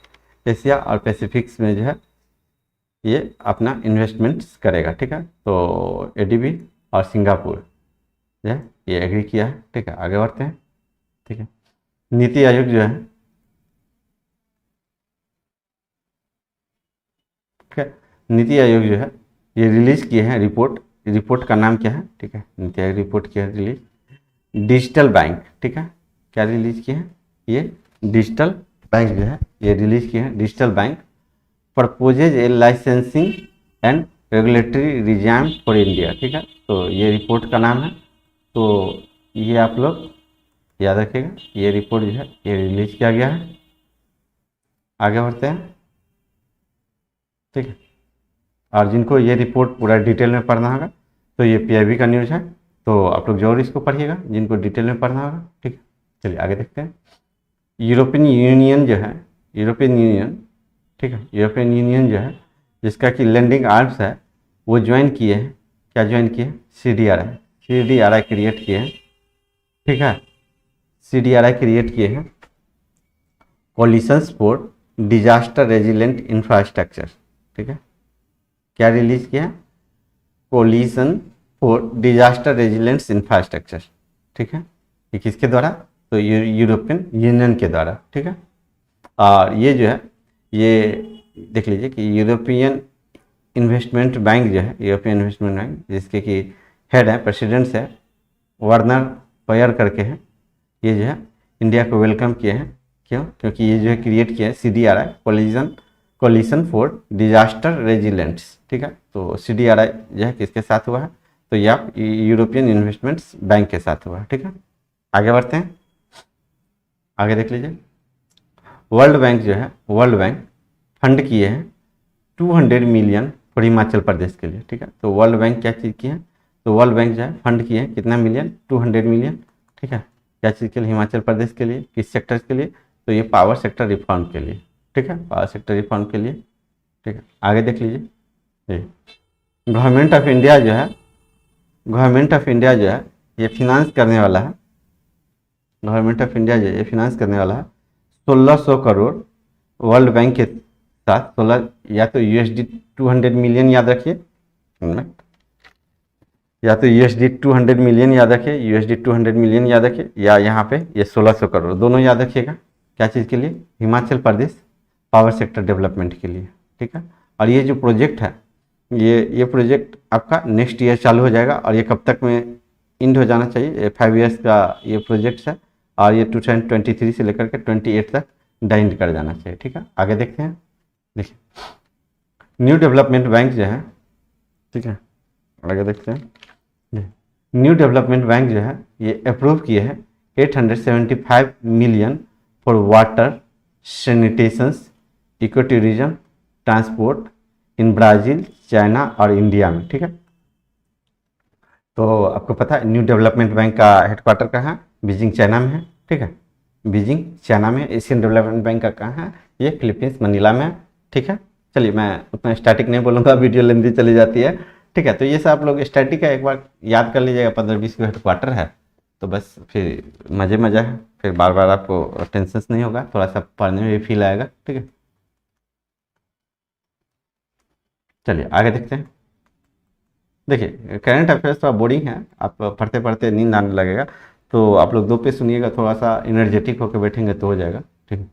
एशिया और पैसिफिक्स में जो है ये अपना इन्वेस्टमेंट्स करेगा, ठीक है। तो एडीबी और सिंगापुर जो है ये एग्री किया है, ठीक है। आगे बढ़ते हैं, ठीक है। नीति आयोग जो है, ठीक है, नीति आयोग जो है ये रिलीज किए हैं रिपोर्ट का नाम क्या है, ठीक है, नीति आयोग रिपोर्ट किया है रिलीज डिजिटल बैंक, ठीक है। क्या रिलीज किए हैं, ये डिजिटल बैंक जो है ये रिलीज किए हैं digital bank proposes a licensing and regulatory regime for India, ठीक है। तो ये रिपोर्ट का नाम है, तो ये आप लोग याद रखिएगा, ये रिपोर्ट जो है ये रिलीज किया गया है। आगे बढ़ते हैं, ठीक है। और जिनको ये रिपोर्ट पूरा डिटेल में पढ़ना होगा तो ये पीआईबी का न्यूज़ है, तो आप लोग जरूर इसको पढ़िएगा जिनको डिटेल में पढ़ना होगा, ठीक है। चलिए आगे देखते हैं। यूरोपियन यूनियन जो है, ठीक है, यूरोपियन यूनियन जो है जिसका कि लैंडिंग आर्म्स है वो ज्वाइन किए हैं, क्या ज्वाइन किए हैं, CDRI क्रिएट किए हैं, ठीक है। CDRI क्रिएट किए हैं coalitions for disaster resilient infrastructure, ठीक है। क्या रिलीज किया है, coalition for disaster resilient infrastructure, ठीक है। ये किसके द्वारा, तो यूरोपियन यूनियन के द्वारा, ठीक है। और ये जो है ये देख लीजिए कि यूरोपियन इन्वेस्टमेंट बैंक जो है, यूरोपियन इन्वेस्टमेंट बैंक जिसके कि हेड है प्रेसिडेंट्स है वर्नर होयर करके हैं, ये जो है इंडिया को वेलकम किए हैं। क्यों? क्योंकि ये जो है क्रिएट किया है CDRI कोलिशन फॉर डिजास्टर रेजिलेंट्स। ठीक है, तो CDRI जो है किसके साथ हुआ है? तो ये आप यूरोपियन इन्वेस्टमेंट्स बैंक के साथ हुआ है। ठीक है, आगे बढ़ते हैं, आगे देख लीजिए। वर्ल्ड बैंक जो है, वर्ल्ड बैंक फंड किए हैं 200 मिलियन फॉर हिमाचल प्रदेश के लिए। ठीक है, तो वर्ल्ड बैंक क्या चीज़ की है? तो वर्ल्ड बैंक जो है फंड किए हैं कितना मिलियन? 200 मिलियन। ठीक है, क्या चीज़ के लिए? हिमाचल प्रदेश के लिए। किस सेक्टर के लिए? तो ये पावर सेक्टर रिफॉर्म के लिए। ठीक है, पावर सेक्टर रिफॉर्म के लिए। ठीक है, आगे देख लीजिए। गवर्नमेंट ऑफ इंडिया जो है, गवर्नमेंट ऑफ इंडिया जो है ये फिनांस करने वाला है, गवर्नमेंट ऑफ इंडिया जो है ये फिनांस करने वाला है 1600 करोड़ वर्ल्ड बैंक के साथ। 16 या तो USD 200 मिलियन याद रखिए, या तो USD 200 मिलियन याद रखिए, USD 200 मिलियन याद रखिए, या यहाँ पे ये 1600 करोड़ दोनों याद रखिएगा। क्या चीज़ के लिए? Himachal Pradesh power sector development के लिए। ठीक है, और ये जो प्रोजेक्ट है ये प्रोजेक्ट आपका नेक्स्ट ईयर चालू हो जाएगा, और ये कब तक में इंड हो जाना चाहिए? 5 ईयर्स का ये प्रोजेक्ट है, और ये 2023 से लेकर के 28 तक डाइंड कर जाना चाहिए। ठीक है, आगे देखते हैं। देखिए न्यू डेवलपमेंट बैंक जो है, ठीक है, आगे देखते हैं। न्यू डेवलपमेंट बैंक जो है ये अप्रूव किए हैं 875 million for water, sanitations, eco tourism, transport in Brazil, China और इंडिया में। ठीक है, तो आपको पता है न्यू डेवलपमेंट बैंक का हेडक्वार्टर कहाँ है? बीजिंग चाइना में है। ठीक है, बीजिंग चाइना में। एशियन डेवलपमेंट बैंक का कहाँ है? ये फिलीपींस मनीला में है। ठीक है, चलिए मैं उतना स्टैटिक नहीं बोलूँगा, वीडियो लेंदी चली जाती है। ठीक है, तो ये सब आप लोग स्टैटिक है, एक बार याद कर लीजिएगा। 15-20 को हेडक्वार्टर है, तो बस फिर मज़ा है, फिर बार बार आपको टेंशन नहीं होगा, थोड़ा सा पढ़ने में भी फील आएगा। ठीक है, चलिए आगे देखते हैं। देखिए करंट अफेयर्स थोड़ा बोरिंग है, आप पढ़ते पढ़ते नींद आने लगेगा, तो आप लोग 2 पे सुनिएगा, थोड़ा सा एनर्जेटिक होकर बैठेंगे तो हो जाएगा। ठीक है,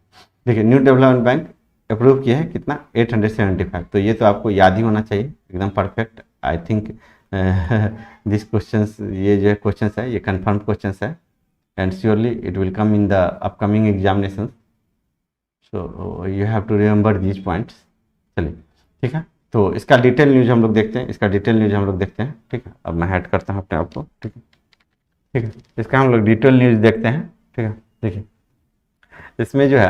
देखिए न्यू डेवलपमेंट बैंक अप्रूव किया है कितना? 875। तो ये तो आपको याद ही होना चाहिए, एकदम perfect. I think this questions, ये जो क्वेश्चन है ये कंफर्म क्वेश्चन है, and surely it will come in the upcoming examination, so you have to remember these points. चलिए ठीक है, तो इसका डिटेल न्यूज हम लोग देखते हैं, इसका डिटेल न्यूज हम लोग देखते हैं। ठीक है, अब मैं ऐड करता हूँ अपने आप को। ठीक है, ठीक है, इसका हम लोग डिटेल न्यूज देखते हैं। ठीक है, देखिए इसमें जो है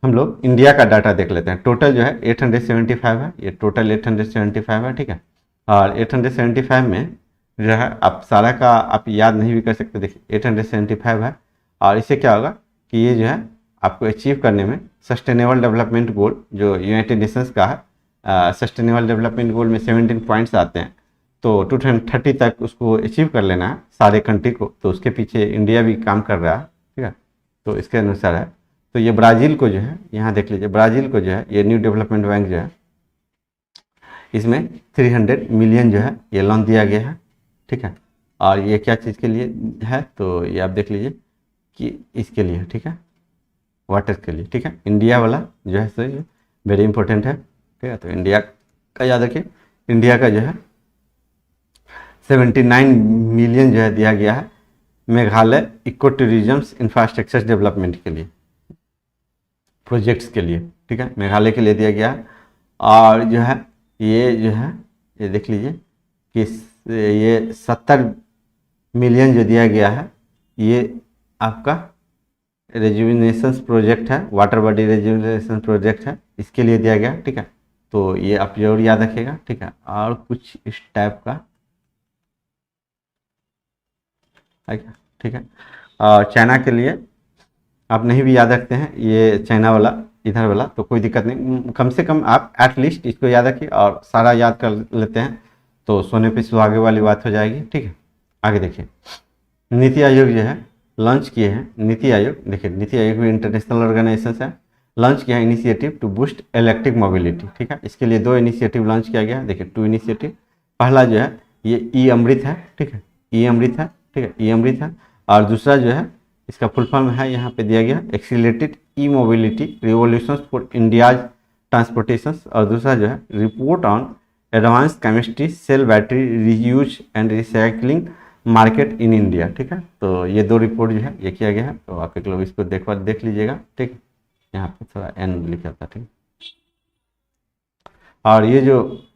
हम लोग इंडिया का डाटा देख लेते हैं। टोटल जो है 875 है, ये टोटल 875 है। ठीक है, और 875 में जो है आप सारा का आप याद नहीं भी कर सकते। देखिए 875 है, और इससे क्या होगा कि ये जो है आपको अचीव करने में सस्टेनेबल डेवलपमेंट गोल जो यूनाइटेड नेशंस का है, सस्टेनेबल डेवलपमेंट गोल में 17 पॉइंट्स आते हैं, तो 2030 तक उसको अचीव कर लेना है सारे कंट्री को, तो उसके पीछे इंडिया भी काम कर रहा है। ठीक है, तो इसके अनुसार है। तो ये ब्राज़ील को जो है, यहाँ देख लीजिए, ब्राज़ील को जो है ये न्यू डेवलपमेंट बैंक जो है इसमें 300 मिलियन जो है ये लोन दिया गया है। ठीक है, और ये क्या चीज़ के लिए है? तो ये आप देख लीजिए कि इसके लिए, ठीक है, वाटर के लिए। ठीक है, इंडिया वाला जो है सो ये वेरी इंपॉर्टेंट है। ठीक है, तो इंडिया का याद रखिए, इंडिया का जो है 79 मिलियन जो है दिया गया है Meghalaya eco tourism infrastructure development के लिए, प्रोजेक्ट्स के लिए। ठीक है, मेघालय के लिए दिया गया है। और जो है ये देख लीजिए कि ये 70 मिलियन जो दिया गया है ये आपका रेजुविनेशन प्रोजेक्ट है, वाटर बॉडी रेजुविनेशन प्रोजेक्ट है, इसके लिए दिया गया। ठीक है, तो ये आप जरूर याद रखिएगा। ठीक है, और कुछ इस टाइप का, ठीक है, और चाइना के लिए आप नहीं भी याद रखते हैं ये चाइना वाला, इधर वाला, तो कोई दिक्कत नहीं, कम से कम आप एटलीस्ट इसको याद रखिए, और सारा याद कर लेते हैं तो सोने पे सुहागे वाली बात हो जाएगी। ठीक है, आगे देखिए नीति आयोग जो है लॉन्च किए हैं, नीति आयोग, देखिए नीति आयोग भी इंटरनेशनल ऑर्गेनाइजेशन है, लॉन्च किया है initiative to boost electric mobility. ठीक है, इसके लिए 2 इनिशिएटिव लॉन्च किया गया है। देखिए 2 इनिशिएटिव, पहला जो है ये ई अमृत है। ठीक है, ई अमृत है। ठीक है, ई अमृत है, और दूसरा जो है इसका फुल फॉर्म है यहाँ पे दिया गया, accelerated e mobility revolution for India's transportation, और दूसरा जो है report on advance chemistry cell battery reuse and recycling market in India. ठीक है, तो ये 2 रिपोर्ट जो है ये किया गया है, तो आप एक लोग इसको देख लीजिएगा। ठीक, यहाँ पे थोड़ा एन लिखा था। ठीक, और ये जो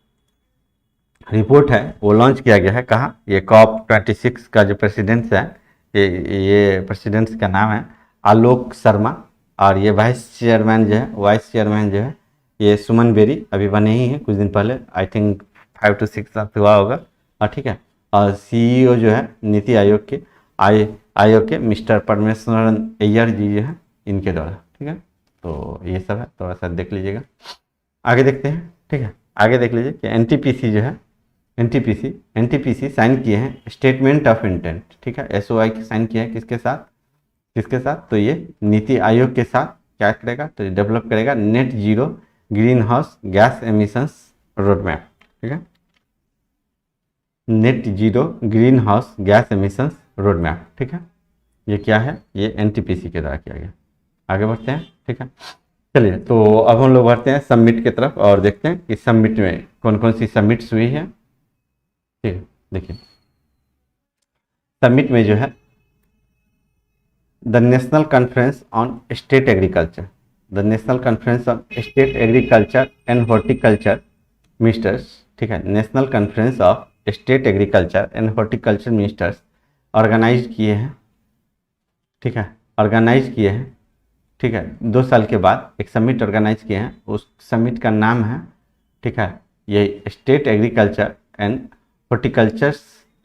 रिपोर्ट है वो लॉन्च किया गया है कहाँ, ये COP26 का जो प्रेसिडेंट है, ये प्रेसिडेंट का नाम है आलोक शर्मा, और ये वाइस चेयरमैन जो है ये सुमन बेरी, अभी बने ही हैं कुछ दिन पहले, आई थिंक 5 to 6 साल हुआ होगा। और ठीक है, और CEO जो है नीति आयोग के मिस्टर परमेश्वरन अय्यर जी जो है इनके द्वारा। ठीक है, तो ये सब है, थोड़ा सा देख लीजिएगा। आगे देखते हैं। ठीक है, आगे देख लीजिए कि NTPC जो है, NTPC साइन किए हैं स्टेटमेंट ऑफ इंटेंट। ठीक है, SOI साइन किया है किसके साथ, तो ये नीति आयोग के साथ क्या करेगा, तो डेवलप करेगा net zero green house gas emissions road map. ठीक है, net zero green house gas emissions road map. ठीक है, ये क्या है, ये NTPC के द्वारा किया गया। आगे बढ़ते हैं। ठीक है, चलिए, तो अब हम लोग बढ़ते हैं सबमिट की तरफ और देखते हैं कि सबमिट में कौन कौन सी सबमिट्स हुई है। ठीक है, देखिए सबमिट में जो है the national conference on state agriculture, and horticulture ministers. ठीक है, national conference of state agriculture and horticulture ministers organise किए हैं। ठीक है, ठीक है, 2 साल के बाद एक समिट ऑर्गेनाइज किए हैं, उस समिट का नाम है, ठीक है, ये state agriculture and horticulture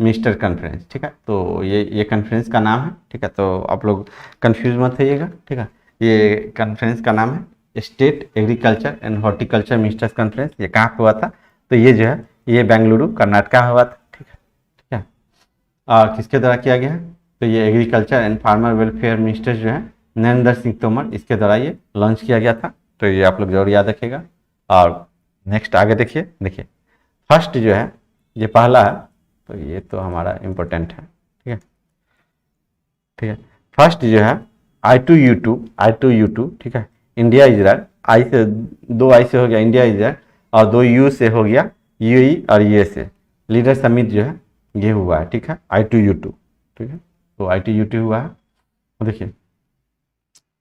minister conference. ठीक है, तो ये कॉन्फ्रेंस का नाम है। ठीक है, तो आप लोग कंफ्यूज मत होइएगा। ठीक है, ये कॉन्फ्रेंस का नाम है state agriculture and horticulture ministers conference. ये कहाँ पे हुआ था, तो ये जो है ये बेंगलुरु कर्नाटका हुआ था। ठीक है, और किसके द्वारा किया गया है, तो ये agriculture and farmer welfare minister जो है नरेंद्र सिंह तोमर, इसके द्वारा ये लॉन्च किया गया था। तो ये आप लोग जरूर याद रखिएगा। और नेक्स्ट आगे देखिए फर्स्ट जो है ये पहला है, तो ये तो हमारा इम्पोर्टेंट है। ठीक है, फर्स्ट जो है I2U2, ठीक है, इंडिया इजराइल, आई से 2 आई से हो गया इंडिया इजराइल, और 2 यू से हो गया UAE और USA लीडर समिट जो है ये हुआ है। ठीक है, I2U2। ठीक है, तो I2U2 हुआ है। देखिए,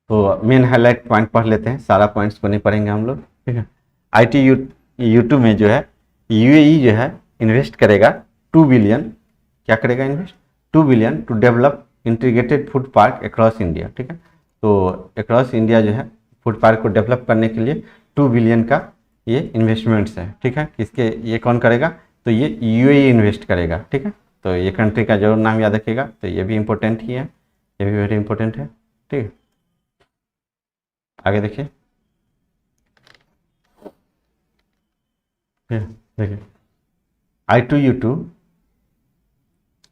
तो मेन हाईलाइट पॉइंट पढ़ लेते हैं, सारा पॉइंट्स को नहीं पढ़ेंगे हम लोग। ठीक है, I2U2 में जो है UAE जो है इन्वेस्ट करेगा 2 बिलियन, क्या करेगा invest, 2 billion to develop integrated food park across India. ठीक है, तो अक्रॉस इंडिया जो है फूड पार्क को डेवलप करने के लिए 2 बिलियन का ये इन्वेस्टमेंट्स है। ठीक है, किसके, ये कौन करेगा, तो ये UAE इन्वेस्ट करेगा। ठीक है, तो ये कंट्री का जरूर नाम याद रखिएगा, तो ये भी इम्पोर्टेंट ही है, ये भी वेरी इंपॉर्टेंट है। ठीक है, आगे देखिए I2U2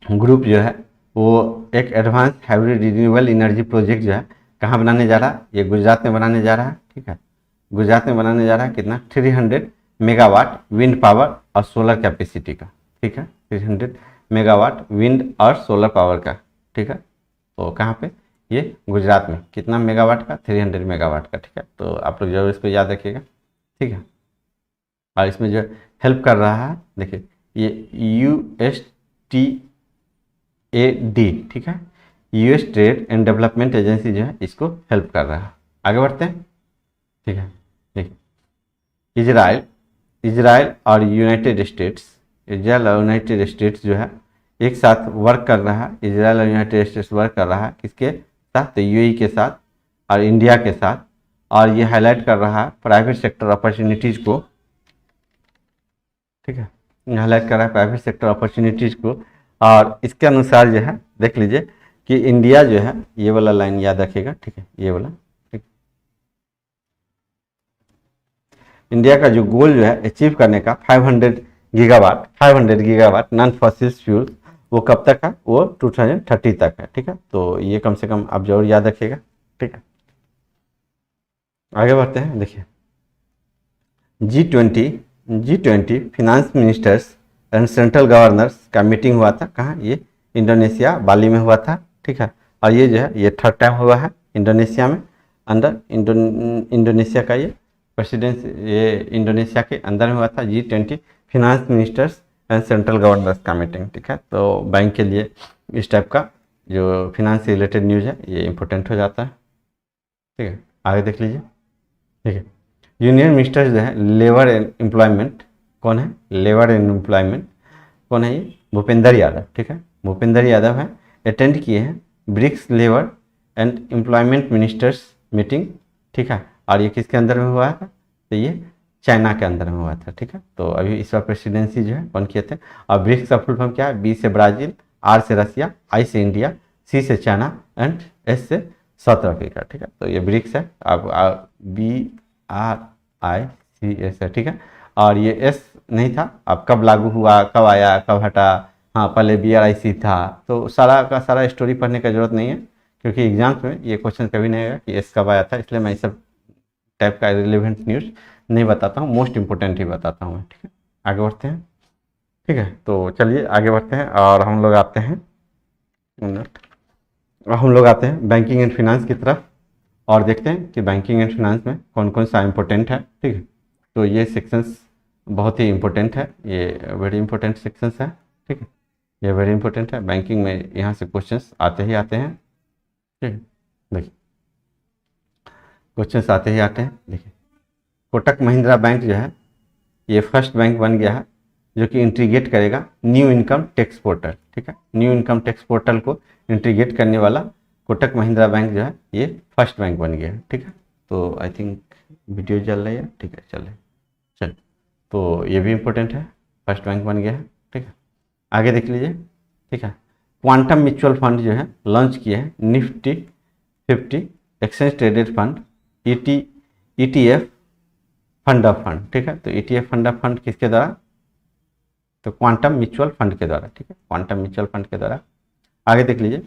ग्रुप जो है वो एक advance hybrid renewable energy project जो है कहाँ बनाने जा रहा है, ये गुजरात में बनाने जा रहा है। ठीक है, गुजरात में बनाने जा रहा है, कितना, 300 मेगावाट विंड पावर और सोलर कैपेसिटी का। ठीक है, 300 मेगावाट विंड और सोलर पावर का। ठीक है, तो कहाँ पे, ये गुजरात में, कितना मेगावाट का, 300 मेगावाट का। ठीक है, तो आप लोग जरूर इसको याद रखिएगा। ठीक है, और इसमें जो हेल्प कर रहा है, देखिए ये USTAD, ठीक है, US trade and development agency जो है इसको हेल्प कर रहा है। आगे बढ़ते हैं। ठीक है, देखिए इजराइल और यूनाइटेड स्टेट्स जो है एक साथ वर्क कर रहा है, इजराइल और यूनाइटेड स्टेट्स वर्क कर रहा है किसके साथ, तो UAE के साथ और इंडिया के साथ, और ये हाईलाइट कर रहा है प्राइवेट सेक्टर अपॉर्चुनिटीज़ को। ठीक है, हाईलाइट कर रहा है प्राइवेट सेक्टर अपॉर्चुनिटीज़ को, और इसके अनुसार जो है देख लीजिए कि इंडिया जो है, ये वाला लाइन याद रखिएगा। ठीक है, ये वाला, ठीक, इंडिया का जो गोल जो है अचीव करने का 500 गीगावाट नॉन फॉसिल फ्यूल, वो कब तक है, वो 2030 तक है। ठीक है, तो ये कम से कम आप जरूर याद रखिएगा। ठीक है, आगे बढ़ते हैं। देखिए G20 finance ministers and central governors का मीटिंग हुआ था, कहाँ, ये इंडोनेशिया बाली में हुआ था। ठीक है, और ये जो है ये 3rd टाइम हुआ है इंडोनेशिया में, अंदर इंडोनेशिया का ये प्रेसिडेंस, ये इंडोनेशिया के अंदर में हुआ था G20 finance ministers and central governors का मीटिंग, ठीक है। तो बैंक के लिए इस टाइप का जो फिनांस से रिलेटेड न्यूज़ है ये इंपॉर्टेंट हो जाता है, ठीक है। आगे देख लीजिए, ठीक है। यूनियन मिनिस्टर जो है लेबर एंड एम्प्लॉयमेंट, कौन है? लेबर एंड एम्प्लॉयमेंट कौन है? ये भूपेंद्र यादव, ठीक है। भूपेंद्र यादव है, अटेंड किए हैं BRICS labour and employment ministers meeting, ठीक है। और ये किसके अंदर में हुआ था? तो ये चाइना के अंदर में हुआ था, ठीक है। तो अभी इस बार प्रेसिडेंसी जो है कौन किए थे? और ब्रिक्स का फुल फॉर्म क्या है? बी से ब्राज़ील, आर से रसिया, आई से इंडिया, सी से चाइना एंड एस से साउथ अफ्रीका, ठीक है। तो ये ब्रिक्स है, अब BRICS है, ठीक है। और ये एस नहीं था, अब कब लागू हुआ, कब आया, कब हटा, हाँ पहले BRIC था। तो सारा का सारा स्टोरी पढ़ने का जरूरत नहीं है, क्योंकि एग्जाम्स में ये क्वेश्चन कभी नहीं आएगा कि एस कब आया था, इसलिए मैं इस सब टाइप का रिलेवेंट न्यूज़ नहीं बताता हूँ, मोस्ट इंपॉर्टेंट ही बताता हूँ मैं, ठीक है। आगे बढ़ते हैं, ठीक है। तो चलिए आगे बढ़ते हैं और हम लोग आते हैं बैंकिंग एंड फिनांस की तरफ, और देखते हैं कि बैंकिंग एंड फिनांस में कौन कौन सा इंपॉर्टेंट है, ठीक है। तो ये सेक्शंस बहुत ही इंपॉर्टेंट है, ये वेरी इंपॉर्टेंट सेक्शंस है, ठीक है। ये वेरी इंपॉर्टेंट है, बैंकिंग में यहाँ से क्वेश्चंस आते ही आते हैं, ठीक है। देखिए क्वेश्चंस आते ही आते हैं। देखिए कोटक महिंद्रा बैंक जो है ये फर्स्ट बैंक बन गया है जो कि इंटीग्रेट करेगा न्यू इनकम टैक्स पोर्टल, ठीक है। न्यू इनकम टैक्स पोर्टल को इंटीग्रेट करने वाला कोटक महिंद्रा बैंक जो है ये फर्स्ट बैंक बन गया है, ठीक है। तो आई थिंक वीडियो चल रही है, ठीक है, चल तो ये भी इम्पोर्टेंट है, फर्स्ट बैंक बन गया है, ठीक है। आगे देख लीजिए, ठीक है। क्वांटम म्यूचुअल फंड जो है लॉन्च किए हैं Nifty 50 exchange traded fund ETF fund of fund, ठीक है। तो ETF फंड ऑफ फंड किसके द्वारा? तो क्वांटम म्यूचुअल फंड के द्वारा, ठीक है, क्वांटम म्यूचुअल फंड के द्वारा। आगे देख लीजिए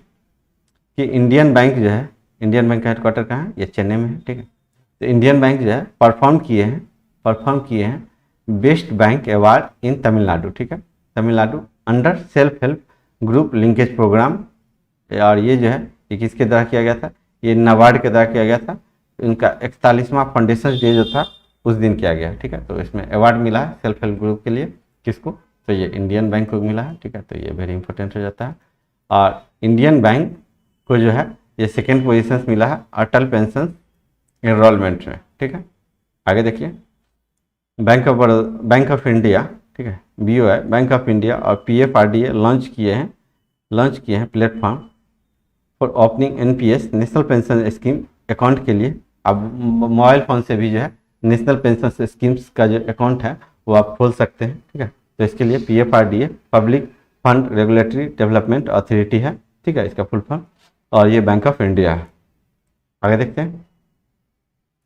कि इंडियन बैंक जो है, इंडियन बैंक का हेडक्वार्टर कहाँ है? ये चेन्नई में है, ठीक है। तो इंडियन बैंक जो है परफॉर्म किए हैं best bank award in Tamil Nadu, ठीक है, Tamil Nadu under self help group linkage programme. और ये जो है ये किसके द्वारा किया गया था? ये नाबार्ड के द्वारा किया गया था। इनका 41वां फाउंडेशन डे जो था उस दिन किया गया, ठीक है। तो इसमें अवार्ड मिला है सेल्फ हेल्प ग्रुप के लिए, किसको? तो ये इंडियन बैंक को मिला है, ठीक है। तो ये वेरी इंपॉर्टेंट हो जाता है। और इंडियन बैंक को जो है ये सेकेंड पोजीशन मिला है अटल पेंशन एनरोलमेंट में, ठीक है। आगे देखिए बैंक ऑफ इंडिया, ठीक है, BOI बैंक ऑफ इंडिया और PFRDA लॉन्च किए हैं platform for opening NPS national pension scheme account के लिए। अब मोबाइल फ़ोन से भी जो है नेशनल पेंशन स्कीम्स का जो अकाउंट है वो आप खोल सकते हैं, ठीक है। तो इसके लिए PFRDA public fund regulatory development authority है, ठीक है, इसका फुल फॉर्म। और ये बैंक ऑफ इंडिया है। आगे देखते हैं,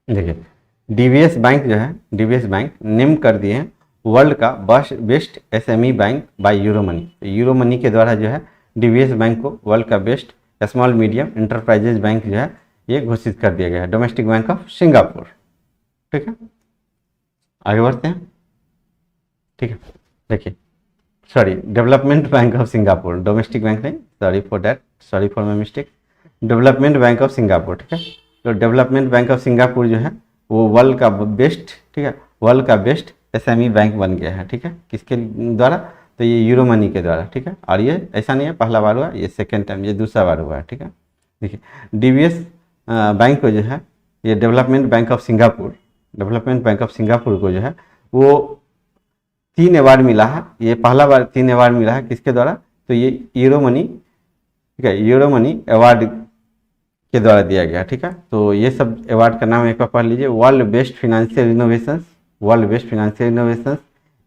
देखिए DBS बैंक जो है, DBS बैंक नेम कर दिए हैं वर्ल्ड का best SME bank by Euromoney. Euromoney के द्वारा जो है DBS बैंक को वर्ल्ड का best small medium enterprises bank जो है ये घोषित कर दिया गया है, डोमेस्टिक बैंक ऑफ सिंगापुर, ठीक है। आगे बढ़ते हैं, ठीक है। देखिए sorry, development bank of Singapore, domestic bank नहीं, sorry for my mistake, development bank of Singapore, ठीक है। तो डेवलपमेंट बैंक ऑफ सिंगापुर जो है वो वर्ल्ड का बेस्ट, ठीक है, वर्ल्ड का बेस्ट SME बैंक बन गया है, ठीक है। किसके द्वारा? तो ये यूरोमनी के द्वारा, ठीक है। और ये ऐसा नहीं है पहला बार हुआ, ये सेकेंड टाइम, ये दूसरा बार हुआ है, ठीक है। देखिए DBS बैंक को जो है ये डेवलपमेंट बैंक ऑफ सिंगापुर को जो है वो 3 अवार्ड मिला है। ये पहला बार 3 अवार्ड मिला है, किसके द्वारा? तो ये यूरोमनी, ठीक है, यूरोमनी अवार्ड के द्वारा दिया गया, ठीक है। तो ये सब अवार्ड का नाम एक बार पढ़ लीजिए, world best financial innovations,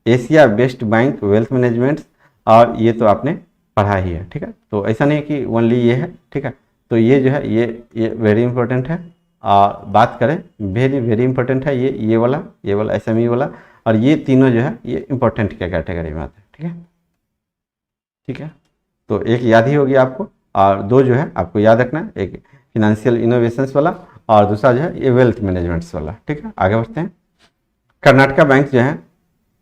Asia best bank wealth management, और ये तो आपने पढ़ा ही है, ठीक है। तो ऐसा नहीं कि ओनली ये है, ठीक है। तो ये जो है ये वेरी इंपॉर्टेंट है। और बात करें वेरी इंपॉर्टेंट है ये वाला SME वाला, और ये तीनों जो है ये इंपॉर्टेंट के कैटेगरी में आते हैं, ठीक है, ठीक है। तो एक याद ही होगी आपको, और 2 जो है आपको याद रखना है, एक फिनेंशियल इनोवेशंस वाला और दूसरा जो है ये वेल्थ मैनेजमेंट्स वाला, ठीक है। आगे बढ़ते हैं। कर्नाटका बैंक जो है,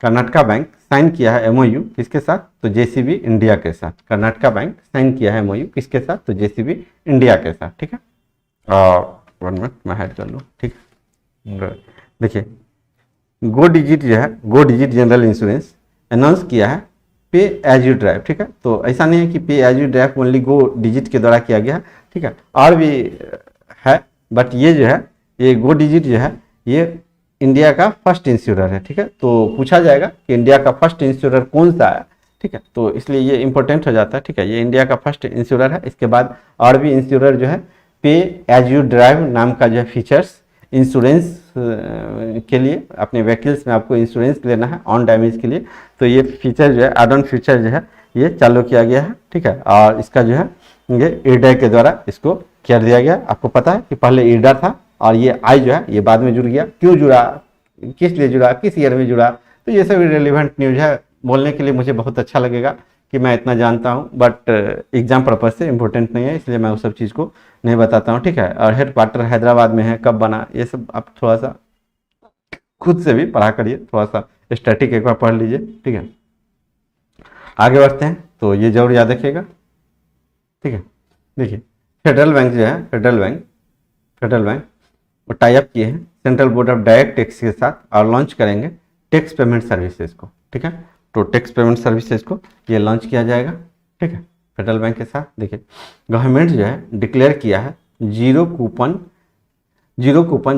कर्नाटका बैंक साइन किया है MOU किसके साथ? तो JCB इंडिया के साथ। कर्नाटका बैंक साइन किया है MOU किसके साथ? तो JCB इंडिया के साथ, ठीक है। और 1 मिनट मैं हाइड कर लूँ, ठीक है। देखिए गो डिजिट जो है, गो डिजिट जनरल इंश्योरेंस अनाउंस किया है पे एज यू ड्राइव, ठीक है। तो ऐसा नहीं है कि pay as you drive only Go Digit के द्वारा किया गया है, ठीक है, और भी है, बट ये जो है ये गो डिजिट जो है ये इंडिया का फर्स्ट इंश्योरर है, ठीक है। तो पूछा जाएगा कि इंडिया का फर्स्ट इंश्योरर कौन सा है, ठीक है, तो इसलिए ये इंपॉर्टेंट हो जाता है, ठीक है। ये इंडिया का फर्स्ट इंश्योरर है। इसके बाद और भी इंश्योरर जो है पे एज यू ड्राइव नाम का जो है फीचर्स इंश्योरेंस के लिए, अपने व्हीकल्स में आपको इंश्योरेंस लेना है ऑन डैमेज के लिए, तो ये फीचर जो है एड ऑन फीचर जो है ये चालू किया गया है, ठीक है। और इसका जो है ये ईडा के द्वारा इसको कर दिया गया। आपको पता है कि पहले ईडा था और ये आई जो है ये बाद में जुड़ गया। क्यों जुड़ा, किस लिए जुड़ा, किस ईयर में जुड़ा, तो ये सब रिलेवेंट न्यूज है। बोलने के लिए मुझे बहुत अच्छा लगेगा कि मैं इतना जानता हूँ, बट एग्जाम पर्पज से इम्पोर्टेंट नहीं है, इसलिए मैं उस सब चीज़ को नहीं बताता हूँ, ठीक है। और हेडक्वार्टर हैदराबाद में है, कब बना, ये सब आप थोड़ा सा खुद से भी पढ़ा करिए, थोड़ा सा स्टैटिक एक बार पढ़ लीजिए, ठीक है। आगे बढ़ते हैं, तो ये जरूर याद रखिएगा, ठीक है। देखिए फेडरल बैंक जो है, फेडरल बैंक वो टाई अप किए हैं central board of direct tax के साथ और लॉन्च करेंगे टैक्स पेमेंट सर्विसेज को, ठीक है। तो टैक्स पेमेंट सर्विसेज को ये लॉन्च किया जाएगा, ठीक है, फेडरल बैंक के साथ। देखिए गवर्नमेंट जो है डिक्लेयर किया है zero coupon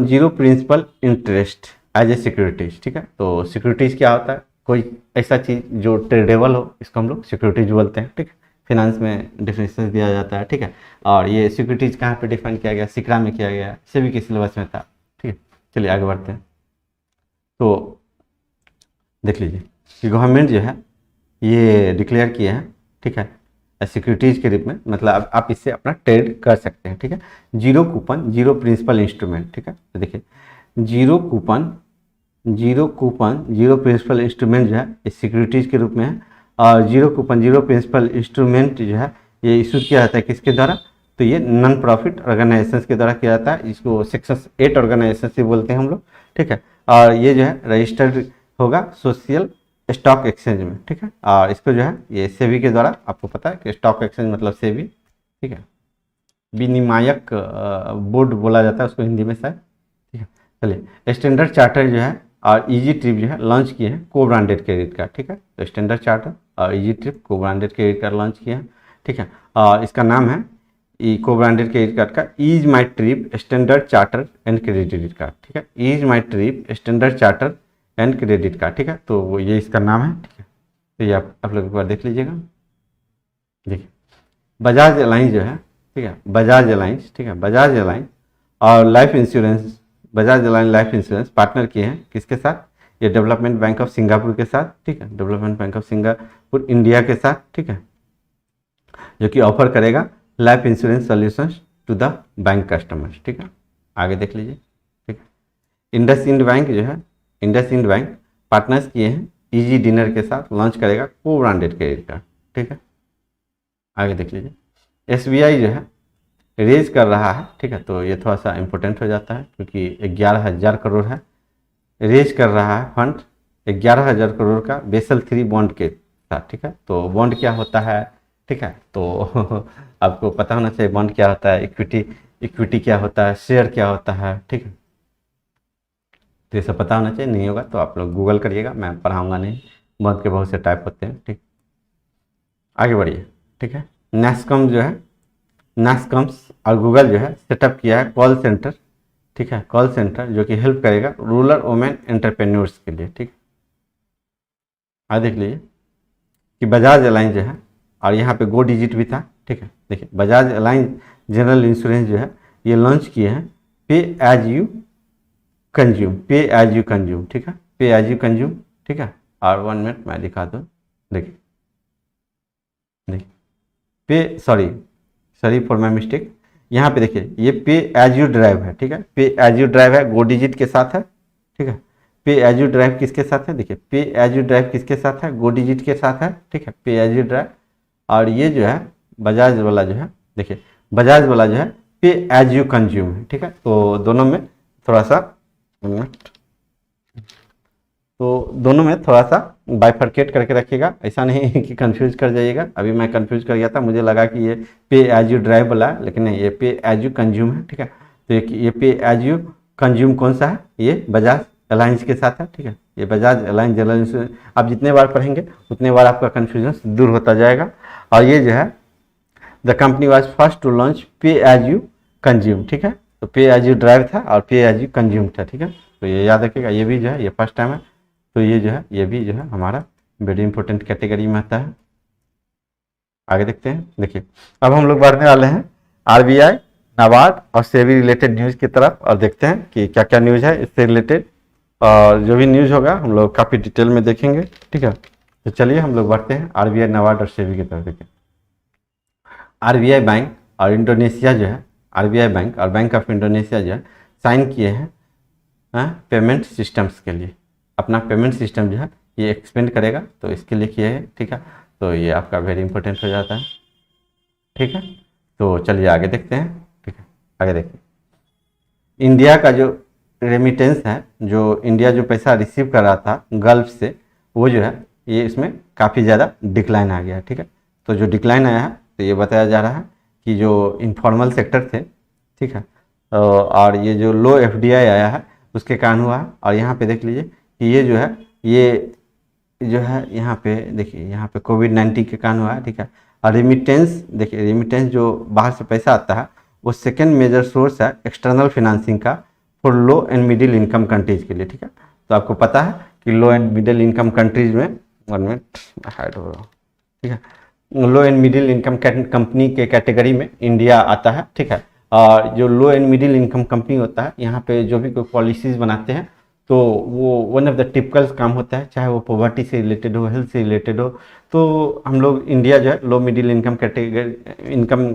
zero principal interest as a securities, ठीक है। तो सिक्योरिटीज क्या होता है, कोई ऐसा चीज़ जो ट्रेडेबल हो, इसको हम लोग सिक्योरिटीज बोलते हैं, ठीक है। फिनांस में डिफिनेशन दिया जाता है, ठीक है। और ये सिक्योरिटीज कहाँ पे डिफाइन किया गया, सिक्रा में किया गया, सेबी के सिलेबस में था, ठीक है। चलिए आगे बढ़ते हैं। तो देख लीजिए कि गवर्नमेंट जो है ये डिक्लेयर किया है, ठीक है, सिक्योरिटीज के रूप में, मतलब आप इससे अपना ट्रेड कर सकते हैं, ठीक है। Zero coupon zero principal instrument, ठीक है। तो देखिए zero coupon zero principal instrument जो है इस सिक्योरिटीज के रूप में है, और zero coupon zero principal instrument जो है ये इशू किया जाता है किसके द्वारा, तो ये नॉन प्रॉफिट ऑर्गेनाइजेशन के द्वारा किया जाता है। इसको सेक्शन 8 ऑर्गेनाइजेशन से बोलते हैं हम लोग, ठीक है। और ये जो है रजिस्टर्ड होगा सोशल स्टॉक एक्सचेंज में, ठीक है। और इसको जो है ये सेबी के द्वारा, आपको पता है कि स्टॉक एक्सचेंज मतलब सेबी, ठीक है, विनियामक बोर्ड बोला जाता है उसको हिंदी में शायद, ठीक है। चलिए स्टैंडर्ड चार्टर जो है और इजी ट्रिप जो है लॉन्च किए हैं को ब्रांडेड क्रेडिट कार्ड, ठीक है। तो स्टैंडर्ड चार्टर और easy trip co branded credit card launch किए हैं, ठीक है। और इसका नाम है को ब्रांडेड क्रेडिट कार्ड का ease my trip Standard Charter and credit card, ठीक है। Ease my trip Standard Charter and credit card, ठीक है। तो ये इसका नाम है, ठीक है। तो ये आप लोग एक बार देख लीजिएगा। देखिए बजाज अलायंस जो है, ठीक है, बजाज अलायंस, ठीक है, बजाज अलायंस और life insurance, Bajaj alliance life insurance partner किए हैं किसके साथ, ये डेवलपमेंट बैंक ऑफ सिंगापुर के साथ, ठीक है, development bank of Singapore India के साथ, ठीक है, जो कि ऑफर करेगा life insurance solutions to the bank customers, ठीक है। आगे देख लीजिए, ठीक है। इंडसइंड बैंक जो है, इंडसइंड बैंक पार्टनर्स किए हैं इजी डिनर के साथ, लॉन्च करेगा को ब्रांडेड क्रेडिट कार्ड, ठीक है। आगे देख लीजिए एसबीआई जो है रेज कर रहा है, ठीक है। तो ये थोड़ा सा इंपॉर्टेंट हो जाता है क्योंकि 11,000 करोड़ है, रेज कर रहा है फंड 11,000 करोड़ का बेसल 3 बॉन्ड के साथ, ठीक है। तो बॉन्ड क्या होता है, ठीक है, तो आपको पता होना चाहिए बॉन्ड क्या होता है, इक्विटी क्या होता है, शेयर क्या होता है, ठीक है। तो ये सब पता होना चाहिए, नहीं होगा तो आप लोग गूगल करिएगा, मैं पढ़ाऊंगा नहीं, बॉन्ड के बहुत से टाइप होते हैं, ठीक। आगे बढ़िए, ठीक है। नैस्कॉम जो है, नैस्कॉम्स और गूगल जो है सेटअप किया है कॉल सेंटर, ठीक है, कॉल सेंटर जो कि हेल्प करेगा रूरल वुमेन एंटरप्रेन्योर्स के लिए, ठीक। आगे देख लीजिए कि बजाज अलायंस जो है, और यहाँ पे गो डिजिट भी था, ठीक है। देखिए बजाज अलायंस जनरल इंश्योरेंस जो है ये लॉन्च किए हैं पे एज यू कंज्यूम, ठीक है, पे एज यू कंज्यूम, ठीक है। और 1 मिनट मैं दिखा दूँ, देखिए पे सॉरी फॉर माई मिस्टेक, यहाँ पे देखिए ये पे एज यू ड्राइव है, ठीक है, पे एज यू ड्राइव है, गो डिजिट के साथ है, ठीक है। पे एज यू ड्राइव किसके साथ है, देखिए पे एज यू ड्राइव किसके साथ है, गो डिजिट के साथ है, ठीक है, पे एज यू ड्राइव। और ये जो है बजाज वाला जो है, देखिए बजाज वाला जो है पे एज यू कंज्यूम है, ठीक है। तो दोनों में थोड़ा सा बाइफरकेट करके रखिएगा, ऐसा नहीं कि कंफ्यूज कर जाइएगा। अभी मैं कंफ्यूज कर गया था, मुझे लगा कि ये पे एज यू ड्राइव वाला है, लेकिन नहीं, ये पे एज यू कंज्यूम है, ठीक है। तो ये पे एज यू कंज्यूम कौन सा है, ये बजाज अलायंस के साथ है, ठीक है। ये बजाज अलायंस जनरल इंश्योरेंस, आप जितने बार पढ़ेंगे उतने बार आपका कन्फ्यूजन दूर होता जाएगा। और ये जो है the company was first to launch pay as you consume, ठीक है, तो पे एज यू ड्राइव था और पे एज यू कंज्यूम था, ठीक है, तो ये याद रखिएगा, ये भी जो है ये फर्स्ट टाइम है, तो ये जो है ये भी जो है हमारा वेरी इंपॉर्टेंट कैटेगरी में आता है। आगे देखते हैं। देखिए अब हम लोग बढ़ने वाले हैं आरबीआई, नाबार्ड और सेबी रिलेटेड न्यूज़ की तरफ, और देखते हैं कि क्या क्या न्यूज़ है इससे रिलेटेड, और जो भी न्यूज़ होगा हम लोग काफ़ी डिटेल में देखेंगे, ठीक है। तो चलिए हम लोग बढ़ते हैं आरबीआई, नाबार्ड और सेबी की तरफ। देखिए आरबीआई बैंक और इंडोनेशिया जो है, आरबीआई बैंक और बैंक ऑफ इंडोनेशिया जो है साइन किए हैं पेमेंट सिस्टम्स के लिए, अपना पेमेंट सिस्टम जो है ये एक्सपेंड करेगा, तो इसके लिए किए हैं, ठीक है, तो ये आपका वेरी इंपॉर्टेंट हो जाता है, ठीक है। तो चलिए आगे देखते हैं, ठीक है। आगे देखिए इंडिया का जो रेमिटेंस है, जो इंडिया जो पैसा रिसीव कर रहा था गल्फ से, वो जो है ये इसमें काफ़ी ज़्यादा डिक्लाइन आ गया है, ठीक है। तो जो डिक्लाइन आया है तो ये बताया जा रहा है कि जो इनफॉर्मल सेक्टर थे, ठीक है, और ये जो लो एफडीआई आया है उसके कारण हुआ है। और यहाँ पे देख लीजिए कि ये जो है ये जो है यहाँ पे देखिए यहाँ पे कोविड-19 के कारण हुआ है, ठीक है। और रेमिटेंस देखिए, रेमिटेंस जो बाहर से पैसा आता है वो सेकेंड मेजर सोर्स है एक्सटर्नल फिनांसिंग का for low and middle income countries के लिए, ठीक है। तो आपको पता है कि लो एंड मिडिल इनकम कंट्रीज में 1 मिनट हाइड हो रहा, ठीक है, लो एंड मिडिल इनकम कंपनी के कैटेगरी में इंडिया आता है, ठीक है। और जो लो एंड मिडिल इनकम कंपनी होता है, यहाँ पे जो भी कोई पॉलिसीज़ बनाते हैं तो वो वन ऑफ द टिपिकल काम होता है, चाहे वो पॉवर्टी से रिलेटेड हो, हेल्थ से रिलेटेड हो, तो हम लोग इंडिया जो है low middle income category income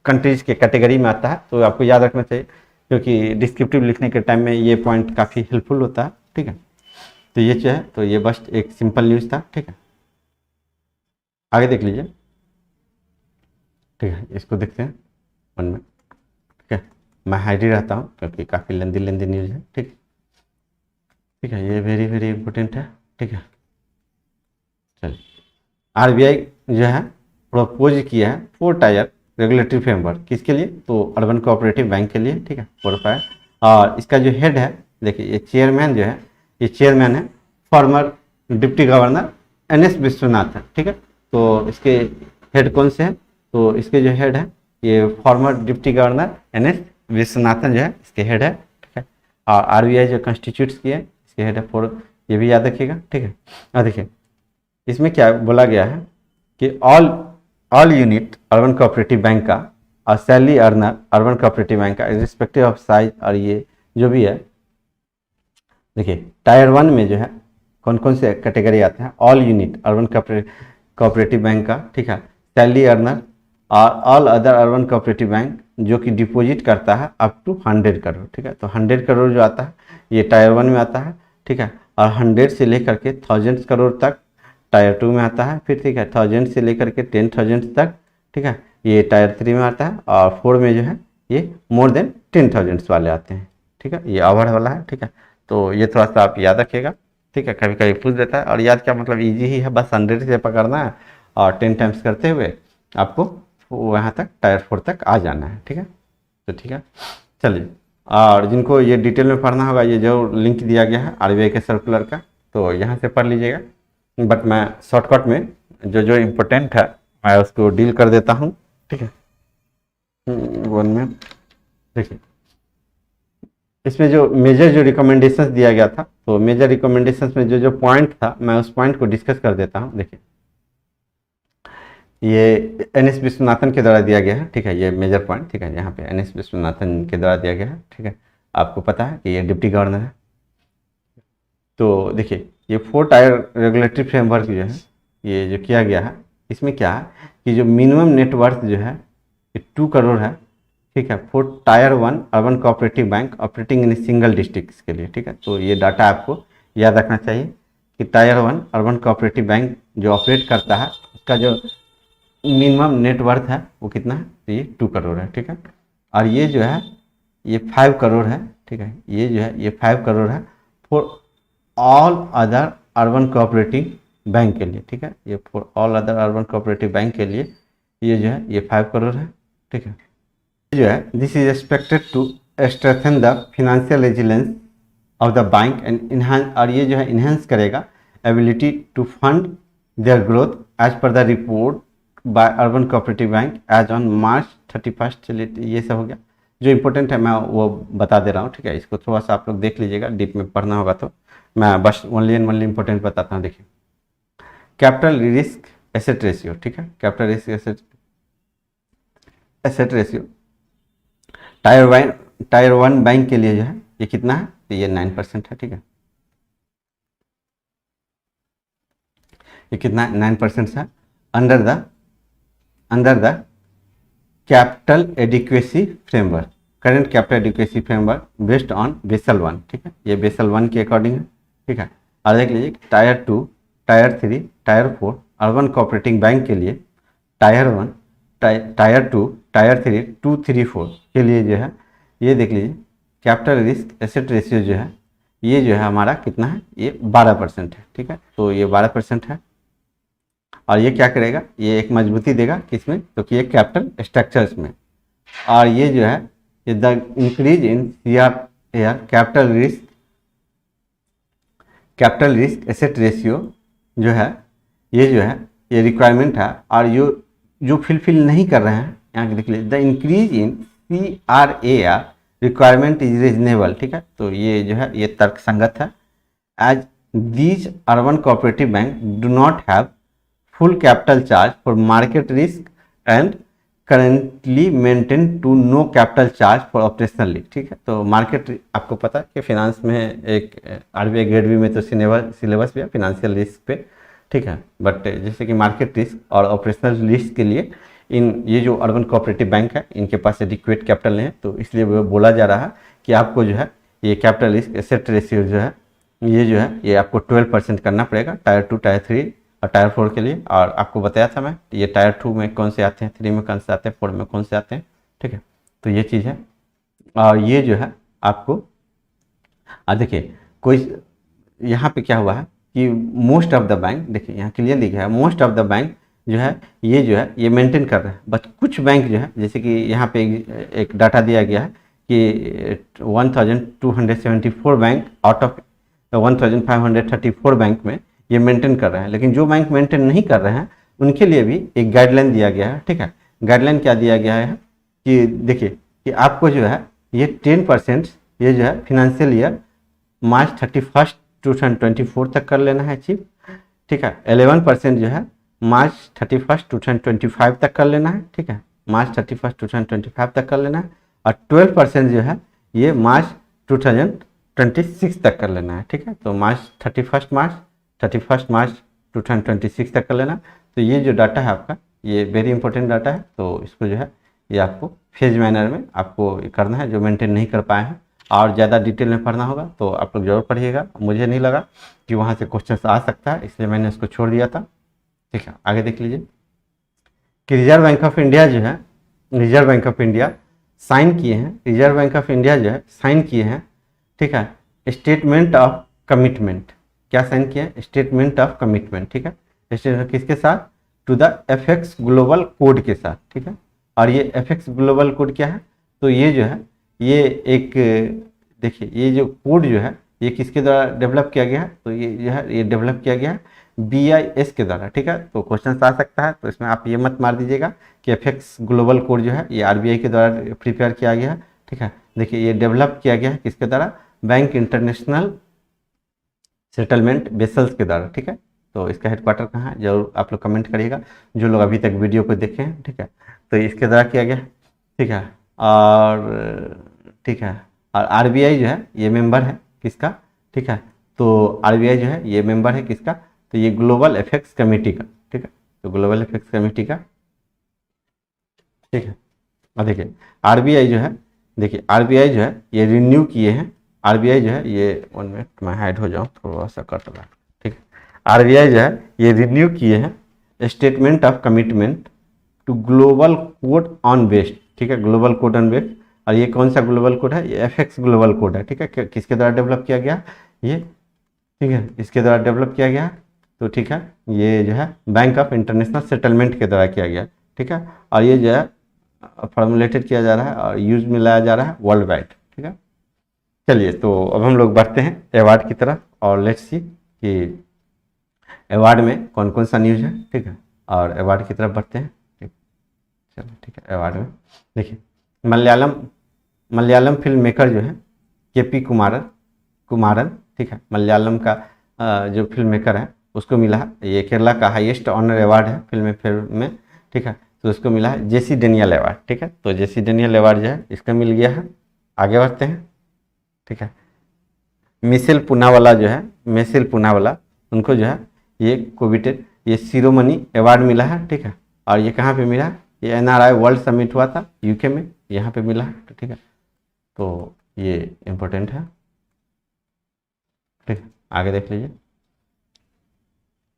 countries के कैटेगरी में आता है, तो आपको याद रखना चाहिए, क्योंकि डिस्क्रिप्टिव लिखने के टाइम में ये पॉइंट काफ़ी हेल्पफुल होता है, ठीक है। तो ये जो है तो ये बस एक सिंपल न्यूज़ था, ठीक है। आगे देख लीजिए, ठीक है, इसको देखते हैं 1 मिनट, ठीक है, मैं हाइड ही रहता हूँ क्योंकि काफ़ी लेंदी न्यूज़ है, ठीक है, ये वेरी वेरी इंपॉर्टेंट है, ठीक है। चलिए आरबीआई जो है प्रपोज किया है 4 टायर रेगुलेटरी फ्रेमवर्क, किसके लिए, तो अर्बन कोऑपरेटिव बैंक के लिए, ठीक है, 4 और इसका जो हेड है देखिए, ये चेयरमैन जो है, ये चेयरमैन है former deputy governor NS Viswanathan, ठीक है। तो इसके हेड कौन से हैं, तो इसके जो हेड है ये former deputy governor NS Viswanathan जो है इसके हेड है, ठीक है। और आरबीआई जो कॉन्स्टिट्यूट्स की है इसके हेड है 4, ये भी याद रखिएगा, ठीक है। और देखिए इसमें क्या बोला गया है कि all unit urban cooperative bank का और salary earner urban cooperative bank का रिस्पेक्टिव ऑफ साइज, और ये जो भी है देखिए टायर 1 में जो है कौन कौन से कैटेगरी आते हैं, all unit urban cooperative bank का, ठीक है, सैलरी अर्नर और all other urban cooperative bank जो कि डिपॉजिट करता है अप टू 100 करोड़, ठीक है। तो 100 करोड़ जो आता है ये टायर 1 में आता है, ठीक है, और 100 से लेकर के 1000 करोड़ तक टायर 2 में आता है, फिर ठीक है 1000 से लेकर के 10,000 तक, ठीक है, ये टायर 3 में आता है, और 4 में जो है ये मोर देन 10,000 वाले आते हैं, ठीक है, ये ओवर वाला है, ठीक है। तो ये थोड़ा सा आप याद रखिएगा, ठीक है, कभी कभी पूछ देता है, और याद क्या मतलब इजी ही है, बस 100 से पकड़ना है और 10 टाइम्स करते हुए आपको वहाँ तक टायर 4 तक आ जाना है, ठीक है। तो ठीक है, चलिए, और जिनको ये डिटेल में पढ़ना होगा ये जो लिंक दिया गया है आरबीआई के सर्कुलर का, तो यहाँ से पढ़ लीजिएगा, बट मैं शॉर्टकट में जो जो इम्पोर्टेंट है मैं उसको डील कर देता हूँ, ठीक है। 1 मिनट, देखिए इसमें जो मेजर जो रिकमेंडेशंस दिया गया था, तो मेजर रिकमेंडेशंस में जो जो पॉइंट था मैं उस पॉइंट को डिस्कस कर देता हूँ। देखिए ये NS विश्वनाथन के द्वारा दिया गया है, ठीक है, ये मेजर पॉइंट, ठीक है, यहाँ पे NS विश्वनाथन के द्वारा दिया गया है, ठीक है, आपको पता है कि ये डिप्टी गवर्नर है। तो देखिए ये 4 टायर रेगुलेटरी फ्रेमवर्क जो है ये जो किया गया है, इसमें क्या है कि जो मिनिमम नेटवर्थ जो है ये 2 करोड़ है, ठीक है, for tyre 1 urban cooperative bank operating in single district के लिए, ठीक है। तो ये डाटा आपको याद रखना चाहिए कि टायर 1 अर्बन कोऑपरेटिव बैंक जो ऑपरेट करता है उसका जो मिनिमम नेटवर्थ है वो कितना है, तो ये 2 करोड़ है, ठीक है। और ये जो है ये 5 करोड़ है, ठीक है, ये जो है ये 5 करोड़ है for all other urban cooperative bank के लिए, ठीक है, ये for all other urban cooperative bank के लिए ये जो है ये 5 करोड़ है, ठीक है। जो है this is expected to strengthen the financial resilience of the bank and enhance, और ये जो है इन्हेंस करेगा ability to fund their growth as per the report by urban cooperative bank as on March 31। चलिए ये सब हो गया। जो इंपॉर्टेंट है मैं वो बता दे रहा हूँ, ठीक है। इसको थोड़ा सा आप लोग देख लीजिएगा, डीप में पढ़ना होगा तो मैं बस ओनली एंड ओनली इंपॉर्टेंट बताता हूँ। देखिए कैपिटल रिस्क एसेट रेशियो, ठीक है। Capital risk asset ratio tier one bank के लिए जो है ये कितना है, तो ये 9% है, ठीक है। ये कितना है, 9% है under the capital adequacy framework, current capital adequacy framework based on Basel 1, ठीक है। ये बेसल 1 के अकॉर्डिंग है, ठीक है। और देख लीजिए tyre 2, tyre 3, tyre 4 urban cooperative bank के लिए टायर 1, टायर 2, टायर 3, 2, 3, 4 के लिए जो है ये देख लीजिए कैपिटल रिस्क एसेट रेशियो जो है ये जो है हमारा कितना है, ये 12% है, ठीक है। तो ये 12% है और ये क्या करेगा, ये एक मजबूती देगा किसमें, तो कि ये कैपिटल स्ट्रक्चर्स में। और ये जो है ये the increase in capital risk asset ratio जो है ये रिक्वायरमेंट है। और जो फिलफिल नहीं कर रहे हैं, यहाँ देख लीजिए the increase in CRAR requirement is reasonable, ठीक है। तो ये जो है ये तर्क संगत है। As these urban cooperative bank do not have full capital charge for market risk and currently maintain to no capital charge for operational risk, ठीक है। तो मार्केट आपको पता है कि फाइनेंस में एक RBI ग्रेड बी में तो सिलेबस भी है फिनेंशियल रिस्क पे, ठीक है। बट जैसे कि मार्केट रिस्क और ऑपरेशनल रिस्क के लिए ये जो अर्बन कोऑपरेटिव बैंक है इनके पास एडिक्वेट कैपिटल नहीं है, तो इसलिए वो बोला जा रहा है कि आपको जो है ये कैपिटल रिस्क एसेट रेशियो जो है ये आपको 12% करना पड़ेगा टायर 2, टायर 3 और टायर 4 के लिए। और आपको बताया था मैं ये टायर 2 में कौन से आते हैं, 3 में कौन से आते हैं, 4 में कौन से आते हैं, ठीक है। तो ये चीज़ है। और ये जो है आपको देखिए कोई यहाँ पे क्या हुआ है कि मोस्ट ऑफ द बैंक, देखिए यहाँ क्लियर लिखा है मोस्ट ऑफ द बैंक जो है ये मेंटेन कर रहा है। बट कुछ बैंक जो है जैसे कि यहाँ पे एक डाटा दिया गया है कि 1274 बैंक आउट ऑफ 1534 बैंक में ये मेंटेन कर रहे हैं। लेकिन जो बैंक मेंटेन नहीं कर रहे हैं उनके लिए भी एक गाइडलाइन दिया गया है, ठीक है। गाइडलाइन क्या दिया गया है कि देखिए कि आपको जो है ये 10% ये जो है फिनेंशियल ईयर March 31, 2024 तक कर लेना है अचीव, ठीक है। 11% जो है March 31, 2025 तक कर लेना है, ठीक है। March 31, 2025 तक कर लेना है। और 12% जो है ये March 2026 तक कर लेना है, ठीक है। तो March 31 March 2026 तक कर लेना। तो ये जो डाटा है आपका ये वेरी इंपॉर्टेंट डाटा है, तो इसको जो है ये आपको फेज मैनर में आपको करना है जो मेंटेन नहीं कर पाए हैं। और ज़्यादा डिटेल में पढ़ना होगा तो आप लोग जरूर पढ़िएगा। मुझे नहीं लगा कि वहाँ से क्वेश्चन आ सकता है, इसलिए मैंने उसको छोड़ दिया था, ठीक है। आगे देख लीजिए कि रिजर्व बैंक ऑफ इंडिया जो है reserve bank of India sign किए हैं, रिजर्व बैंक ऑफ इंडिया जो है साइन किए हैं, ठीक है, स्टेटमेंट ऑफ कमिटमेंट। क्या साइन किया है, स्टेटमेंट ऑफ कमिटमेंट, ठीक है। स्टेटमेंट किसके साथ, to the FX global code के साथ, ठीक है। और ये FX ग्लोबल कोड क्या है, तो ये जो है ये एक देखिए ये जो कोड जो है ये किसके द्वारा डेवलप किया गया है, तो ये जो है ये डेवलप किया गया है BIS के द्वारा, ठीक है। तो क्वेश्चन आ सकता है, तो इसमें आप ये मत मार दीजिएगा कि FX ग्लोबल कोड जो है ये RBI के द्वारा प्रिपेयर किया गया है, ठीक है। देखिए ये डेवलप किया गया है किसके द्वारा, बैंक इंटरनेशनल सेटलमेंट बेसल्स के द्वारा, ठीक है। तो इसका हेडक्वार्टर कहाँ है जरूर आप लोग कमेंट करिएगा, जो लोग अभी तक वीडियो को देखे हैं, ठीक है। तो इसके द्वारा किया गया, ठीक है। और ठीक है, और RBI जो है ये मेंबर है किसका, ठीक है। तो RBI जो है ये मेंबर है किसका, तो ये ग्लोबल FX कमेटी का, ठीक है। तो ग्लोबल FX कमेटी का, ठीक है। और देखिए RBI जो है, देखिए RBI जो है ये रिन्यू किए हैं, RBI जो है ये 1 मिनट मैं हाइड हो जाऊँ, थोड़ा सा कट रहा है, ठीक है। RBI जो है ये रिन्यू किए हैं statement of commitment to global code on waste, ठीक है, ग्लोबल कोड ऑन वेस्ट। और ये कौन सा ग्लोबल कोड है, ये FX ग्लोबल कोड है, ठीक है। किसके द्वारा डेवलप किया गया ये, ठीक है, इसके द्वारा डेवलप किया गया, तो ठीक है। ये जो है बैंक ऑफ इंटरनेशनल सेटलमेंट के द्वारा किया गया, ठीक है। और ये जो है फॉर्मुलेटेड किया जा रहा है और यूज में लाया जा रहा है वर्ल्ड वाइड, ठीक है। चलिए तो अब हम लोग बढ़ते हैं अवार्ड की तरफ और लेट्स सी कि अवार्ड में कौन कौन सा न्यूज़ है, ठीक है। और अवार्ड की तरफ बढ़ते हैं, ठीक। चलो ठीक है, अवार्ड में देखिए मलयालम मलयालम फिल्म मेकर जो है केपी कुमारन, ठीक है, मलयालम का जो फिल्म मेकर है उसको मिला है ये केरला का हाईएस्ट ऑनर अवार्ड है फिल्म फेयर में, ठीक है। तो उसको मिला है जेसी डेनियल अवार्ड, ठीक है। तो जेसी डेनियल अवार्ड जो है इसका मिल गया है। आगे बढ़ते हैं, ठीक है। मिशेल पूनावाला उनको जो है ये कोविटेड ये शिरोमणि अवार्ड मिला है, ठीक है। और ये कहाँ पे मिला है, ये एनआरआई वर्ल्ड समिट हुआ था यूके में, यहाँ पे मिला है, तो ठीक है। तो ये इम्पोर्टेंट है, ठीक है। आगे देख लीजिए,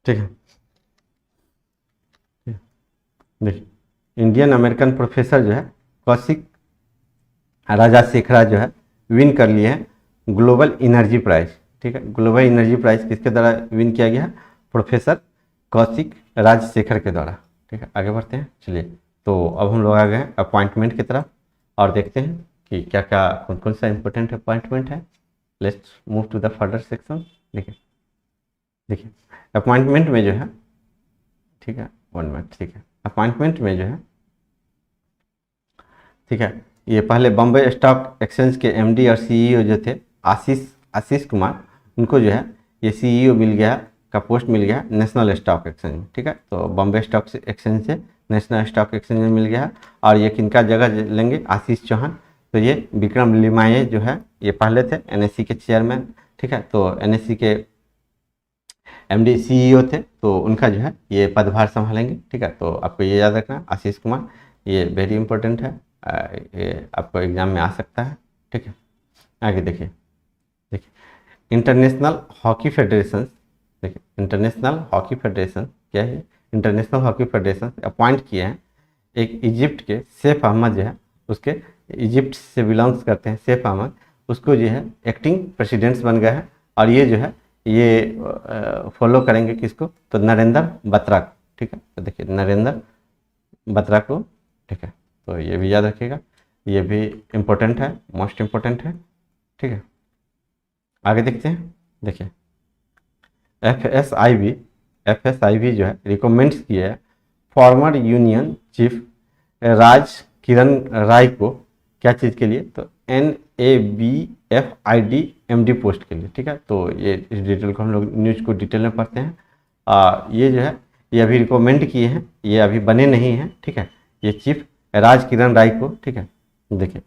ठीक है। देखिए इंडियन अमेरिकन प्रोफेसर जो है कौशिक राजाशेखरा जो है विन कर लिए हैं ग्लोबल एनर्जी प्राइज, ठीक है। ग्लोबल एनर्जी प्राइज किसके द्वारा विन किया गया है, प्रोफेसर कौशिक राजशेखर के द्वारा, ठीक है। आगे बढ़ते हैं, चलिए तो अब हम लोग आ गए हैं अपॉइंटमेंट की तरफ और देखते हैं कि क्या क्या कौन कौन सा इंपॉर्टेंट अपॉइंटमेंट है। Let's move to the further section. देखिए अपॉइंटमेंट में जो है, ठीक है, 1 मिनट, ठीक है। अपॉइंटमेंट में जो है, ठीक है, ये पहले बॉम्बे स्टॉक एक्सचेंज के एमडी और सीईओ जो थे आशीष कुमार, उनको जो है ये सीईओ मिल गया का पोस्ट मिल गया नेशनल स्टॉक एक्सचेंज में, ठीक है। तो बॉम्बे स्टॉक एक्सचेंज से नेशनल स्टॉक एक्सचेंज में मिल गया। और ये किनका जगह लेंगे, आशीष चौहान। तो ये विक्रम लिमाये जो है ये पहले थे एनएससी के चेयरमैन, ठीक है। तो एनएससी के एमडी सीईओ थे, तो उनका जो है ये पदभार संभालेंगे, ठीक है। तो आपको ये याद रखना आशीष कुमार, ये वेरी इंपॉर्टेंट है, ये आपको एग्जाम में आ सकता है, ठीक है। आगे देखिए इंटरनेशनल हॉकी फेडरेशन, देखिए इंटरनेशनल हॉकी फेडरेशन क्या है, इंटरनेशनल हॉकी फेडरेशन अपॉइंट किए हैं एक इजिप्ट के सैफ अहमद जो है, उसके इजिप्ट से बिलोंग्स करते हैं सैफ अहमद, उसको जो है एक्टिंग प्रेसिडेंट्स बन गए हैं। और ये जो है ये फॉलो करेंगे किसको, तो नरेंद्र बत्रा को, ठीक है। तो देखिए नरेंद्र बत्रा को, ठीक है। तो ये भी याद रखिएगा, ये भी इम्पोर्टेंट है, मोस्ट इम्पोर्टेंट है, ठीक है। आगे देखते हैं, देखिए एफएसआईबी जो है रिकमेंड्स किया है फॉर्मर यूनियन चीफ राज किरण राय को क्या चीज़ के लिए, तो NABFID MD पोस्ट के लिए, ठीक है। तो ये इस डिटेल को हम लोग न्यूज़ को डिटेल में पढ़ते हैं। ये जो है ये अभी रिकमेंड किए हैं, ये अभी बने नहीं हैं, ठीक है। ये चीफ राज किरण राय को, ठीक है। देखिए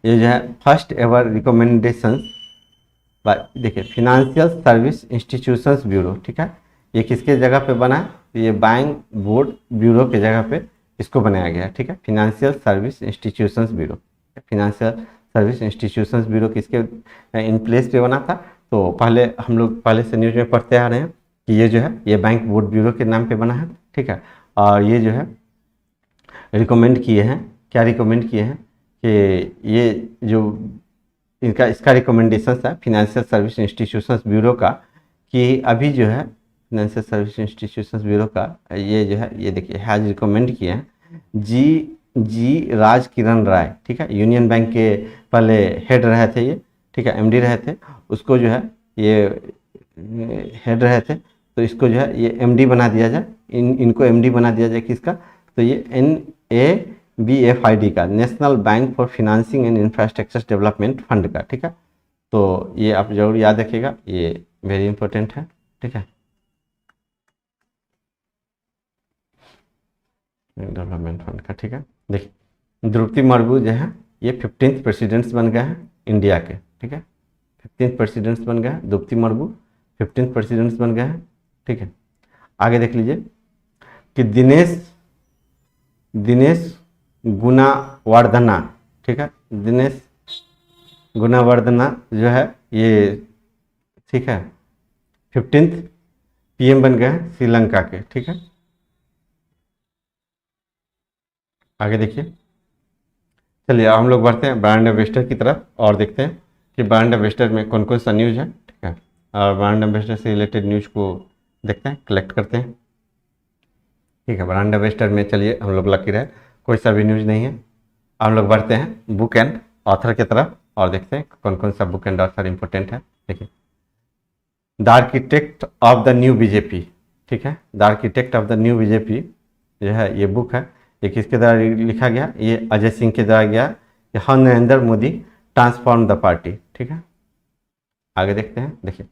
ये जो है फर्स्ट एवर रिकमेंडेशन, देखिए फिनेंशियल सर्विस इंस्टीट्यूशंस ब्यूरो, ठीक है। ये किसके जगह पे बना है, ये बैंक बोर्ड ब्यूरो के जगह पे इसको बनाया गया है, ठीक है। Financial service institutions bureau, financial service institutions bureau किसके इन प्लेस पे बना था, तो पहले हम लोग पहले से न्यूज में पढ़ते आ रहे हैं कि ये जो है ये बैंक बोर्ड ब्यूरो के नाम पे बना है, ठीक है। और ये जो है रिकमेंड किए हैं, क्या रिकमेंड किए हैं कि ये जो इसका रिकमेंडेशन है फिनेंशियल सर्विस इंस्टीट्यूशंस ब्यूरो का, कि अभी जो है फिनेंशियल सर्विस इंस्टीट्यूशंस ब्यूरो का ये जो है ये देखिए हैज रिकमेंड किए हैं जी राज किरण राय, ठीक है। यूनियन बैंक के पहले हेड रहे थे ये, ठीक है, एमडी रहे थे, उसको जो है ये हेड रहे थे, तो इसको जो है ये एमडी बना दिया जाए, इनको एमडी बना दिया जाए किसका, तो ये NABFID का national bank for financing and infrastructure development fund का, ठीक है। तो ये आप जरूर याद रखिएगा, ये वेरी इंपॉर्टेंट है, ठीक है। डेवलपमेंट फंड का, ठीक है। देखिए द्रौपदी मुर्मू जो है ये 15th प्रेसिडेंट्स बन गए हैं इंडिया के, ठीक है। 15th प्रेसिडेंट्स बन गए हैं द्रौपदी मुर्मू, 15th प्रेसिडेंट्स बन गए हैं, ठीक है। आगे देख लीजिए कि दिनेश गुणावर्धना, ठीक है, दिनेश गुणावर्धना जो है ये, ठीक है, 15th PM बन गए हैं श्रीलंका के, ठीक है। आगे देखिए, चलिए हम लोग बढ़ते हैं ब्रांड एम्बेसडर की तरफ और देखते हैं कि ब्रांड एम्बेसडर में कौन कौन सा न्यूज़ है, ठीक है। और ब्रांड एम्बेसडर से रिलेटेड न्यूज़ को देखते हैं, कलेक्ट करते हैं, ठीक है। ब्रांड एम्बेसडर में चलिए हम लोग लकी रहे, कोई सा भी न्यूज़ नहीं है। हम लोग बढ़ते हैं बुक एंड ऑथर की तरफ और देखते हैं कौन कौन सा बुक एंड ऑथर इंपॉर्टेंट है। देखिए, the architect of the new BJP, ठीक है, the architect of the new BJP जो है ये बुक है, ये किसके द्वारा लिखा गया, ये अजय सिंह के द्वारा गया, how Narendra Modi transform the party, ठीक है। आगे देखते हैं। देखिए,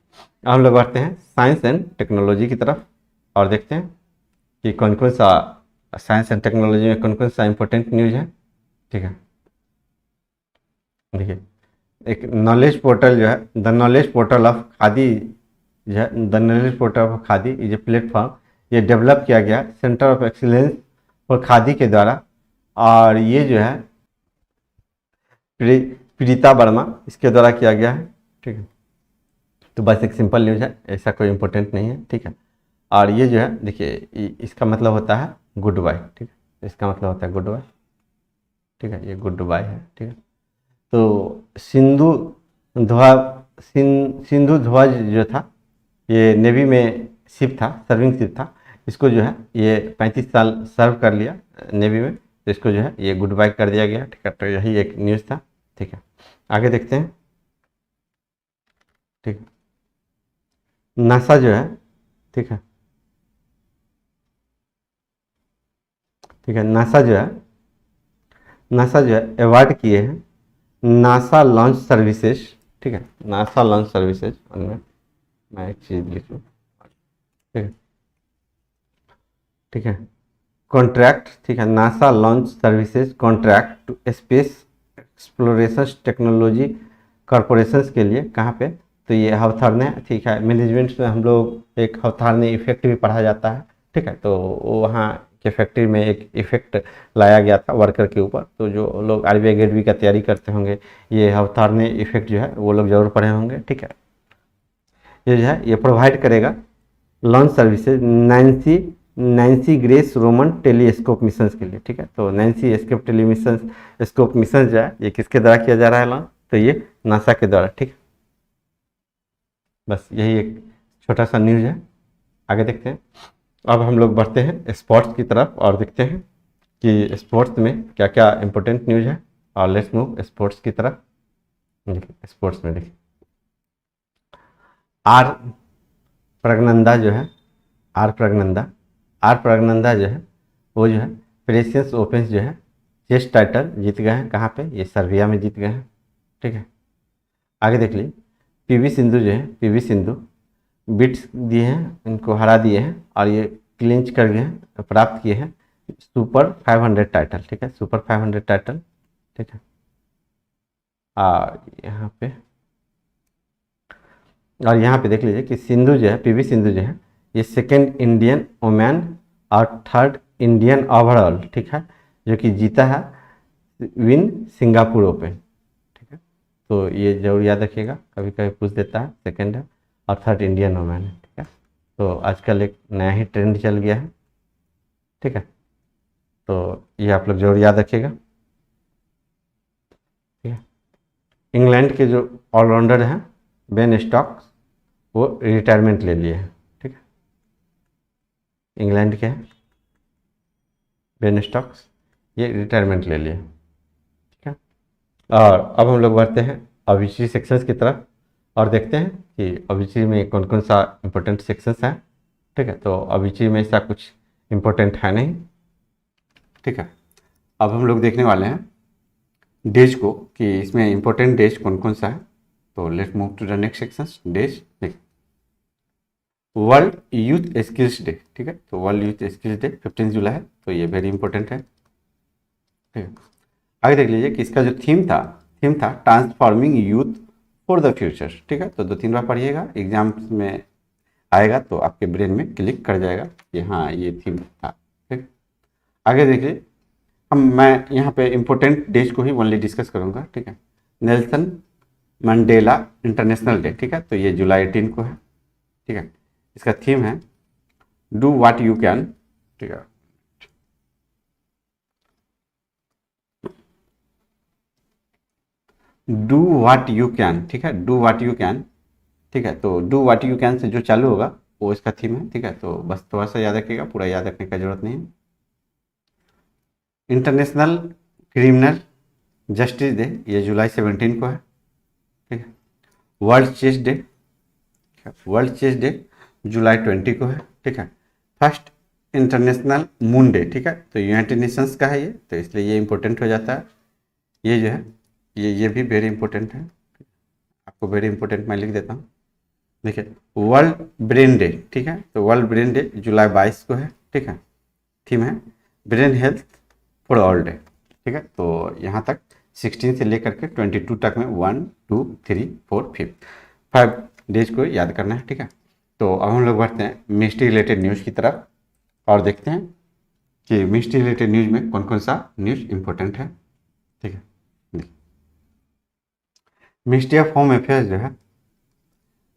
अब हम लोग बढ़ते हैं साइंस एंड टेक्नोलॉजी की तरफ और देखते हैं कि कौन कौन सा साइंस एंड टेक्नोलॉजी में कौन कौन सा इंपॉर्टेंट न्यूज है, ठीक है। देखिए, एक नॉलेज पोर्टल जो है, the knowledge portal of khadi जो है, the knowledge portal of khadi ये प्लेटफॉर्म ये डेवलप किया गया सेंटर ऑफ एक्सीलेंस और खादी के द्वारा, और ये जो है प्रीता वर्मा इसके द्वारा किया गया है, ठीक है। तो बस एक सिंपल न्यूज़ है, ऐसा कोई इंपॉर्टेंट नहीं है, ठीक है। और ये जो है देखिए, इसका मतलब होता है गुड बाय, ठीक है, इसका मतलब होता है गुड बाय, ठीक है, ये गुड बाय है, ठीक है। तो सिंधु ध्वज जो था ये नेवी में शिप था, सर्विंग शिप था, इसको जो है ये 35 साल सर्व कर लिया नेवी में, तो इसको जो है ये गुड बाय कर दिया गया, ठीक है। तो यही एक न्यूज़ था, ठीक है। आगे देखते हैं, ठीक है। नासा जो है, ठीक है, ठीक है, नासा जो है अवार्ड किए हैं नासा लॉन्च सर्विसेज, ठीक है, नासा लॉन्च सर्विसेज, उनमें मैं एक चीज़ लिखूँ, ठीक है, ठीक है, कॉन्ट्रैक्ट, ठीक है, NASA launch services contract to space exploration technology corporations के लिए, कहाँ पे, तो ये हवथारने, ठीक है, मैनेजमेंट में हम लोग एक हवथारने इफेक्ट भी पढ़ा जाता है, ठीक है। तो वहाँ के फैक्ट्री में एक इफेक्ट लाया गया था वर्कर के ऊपर, तो जो लोग आरबीआई गेट बी का तैयारी करते होंगे ये हवथारने इफेक्ट जो है वो लोग जरूर पढ़े होंगे, ठीक है। ये जो है ये प्रोवाइड करेगा launch services Nancy grace Roman telescope mission के लिए, ठीक है। तो नैन्सी एस्केप टेलीमिशन स्कोप मिशन जो है ये किसके द्वारा किया जा रहा है लॉन्च, तो ये नासा के द्वारा, ठीक है। बस यही एक छोटा सा न्यूज़ है। आगे देखते हैं। अब हम लोग बढ़ते हैं स्पोर्ट्स की तरफ और देखते हैं कि स्पोर्ट्स में क्या क्या इंपॉर्टेंट न्यूज़ है, और लेट्स मूव स्पोर्ट्स की तरफ। देखिए, स्पोर्ट्स में देखिए, आर प्रज्ञानंदा जो है, आर प्रज्ञानंदा जो है वो जो है प्रेसियस ओपन जो है चेस टाइटल जीत गए हैं, कहाँ पे, ये सर्बिया में जीत गए हैं, ठीक है। आगे देख लीजिए, पीवी सिंधु जो है, पीवी सिंधु बिट्स दिए हैं, इनको हरा दिए हैं और ये क्लिंच कर गए हैं, प्राप्त किए हैं सुपर 500 टाइटल, ठीक है, सुपर 500 टाइटल, ठीक है। और यहाँ पे देख लीजिए कि सिंधु जो है, पीवी सिंधु जो है ये सेकंड इंडियन वुमेन और थर्ड इंडियन ओवरऑल, ठीक है, जो कि जीता है विन सिंगापुर ओपन, ठीक है। तो ये जरूर याद रखिएगा, कभी कभी पूछ देता है, सेकंड है और थर्ड इंडियन वुमेन है, ठीक है। तो आजकल एक नया ही ट्रेंड चल गया है, ठीक है। तो ये आप लोग जरूर याद रखिएगा, ठीक है। इंग्लैंड के जो ऑलराउंडर हैं बेन स्टोक्स वो रिटायरमेंट ले लिए हैं, ठीक है। इंग्लैंड के हैं बेन स्टोक्स, ये रिटायरमेंट ले लिए, ठीक है। और अब हम लोग बढ़ते हैं ऑब्वियसली सेक्शंस की तरफ और देखते हैं कि ऑब्वियसली में कौन कौन सा इंपॉर्टेंट सेक्शंस हैं, ठीक है। तो ऑब्वियसली में ऐसा कुछ इंपॉर्टेंट है नहीं, ठीक है। अब हम लोग देखने वाले हैं डेज को कि इसमें इंपॉर्टेंट डेज कौन कौन सा है। तो let's move to the next section. Days, ठीक, वर्ल्ड यूथ स्किल्स डे, ठीक है। तो वर्ल्ड यूथ स्किल्स डे 15 जुलाई है, तो ये वेरी इंपॉर्टेंट है, ठीक है। आगे देख लीजिए कि इसका जो थीम था transforming youth for the future, ठीक है। तो 2-3 बार पढ़िएगा, एग्जाम्स में आएगा तो आपके ब्रेन में क्लिक कर जाएगा कि हाँ ये थीम था, ठीक। आगे देखिए, मैं यहाँ पे इम्पोर्टेंट डेज को ही ओनली डिस्कस करूँगा, ठीक है। नेल्सन मंडेला इंटरनेशनल डे, ठीक है। तो ये जुलाई 18 को है, ठीक है। इसका थीम है डू व्हाट यू कैन, ठीक है। डू व्हाट यू कैन, ठीक है, डू व्हाट यू कैन, ठीक है। तो do what you can say जो चालू होगा वो इसका थीम है, ठीक है। तो बस थोड़ा सा याद रखिएगा, पूरा याद रखने का जरूरत नहीं है। इंटरनेशनल क्रिमिनल जस्टिस डे ये जुलाई 17 को है, world chess day, world chess day जुलाई 20 को है, ठीक है। फर्स्ट इंटरनेशनल मून डे, ठीक है, तो यूनाइटेड नेशंस का है ये, तो इसलिए ये इंपॉर्टेंट हो जाता है। ये जो है ये भी वेरी इंपॉर्टेंट है, आपको वेरी इंपॉर्टेंट मैं लिख देता हूँ। देखिए वर्ल्ड ब्रेन डे, ठीक है, तो वर्ल्ड ब्रेन डे जुलाई 22 को है, ठीक है। थीम है brain health for all day, ठीक है। तो यहाँ तक 16 से लेकर के 22 तक में 1 2 3 4 5 डेज को याद करना है, ठीक है। तो अब हम लोग बढ़ते हैं मिस्ट्री रिलेटेड न्यूज़ की तरफ और देखते हैं कि मिस्ट्री रिलेटेड न्यूज़ में कौन कौन सा न्यूज़ इंपॉर्टेंट है, ठीक है। मिनिस्ट्री ऑफ होम अफेयर्स जो है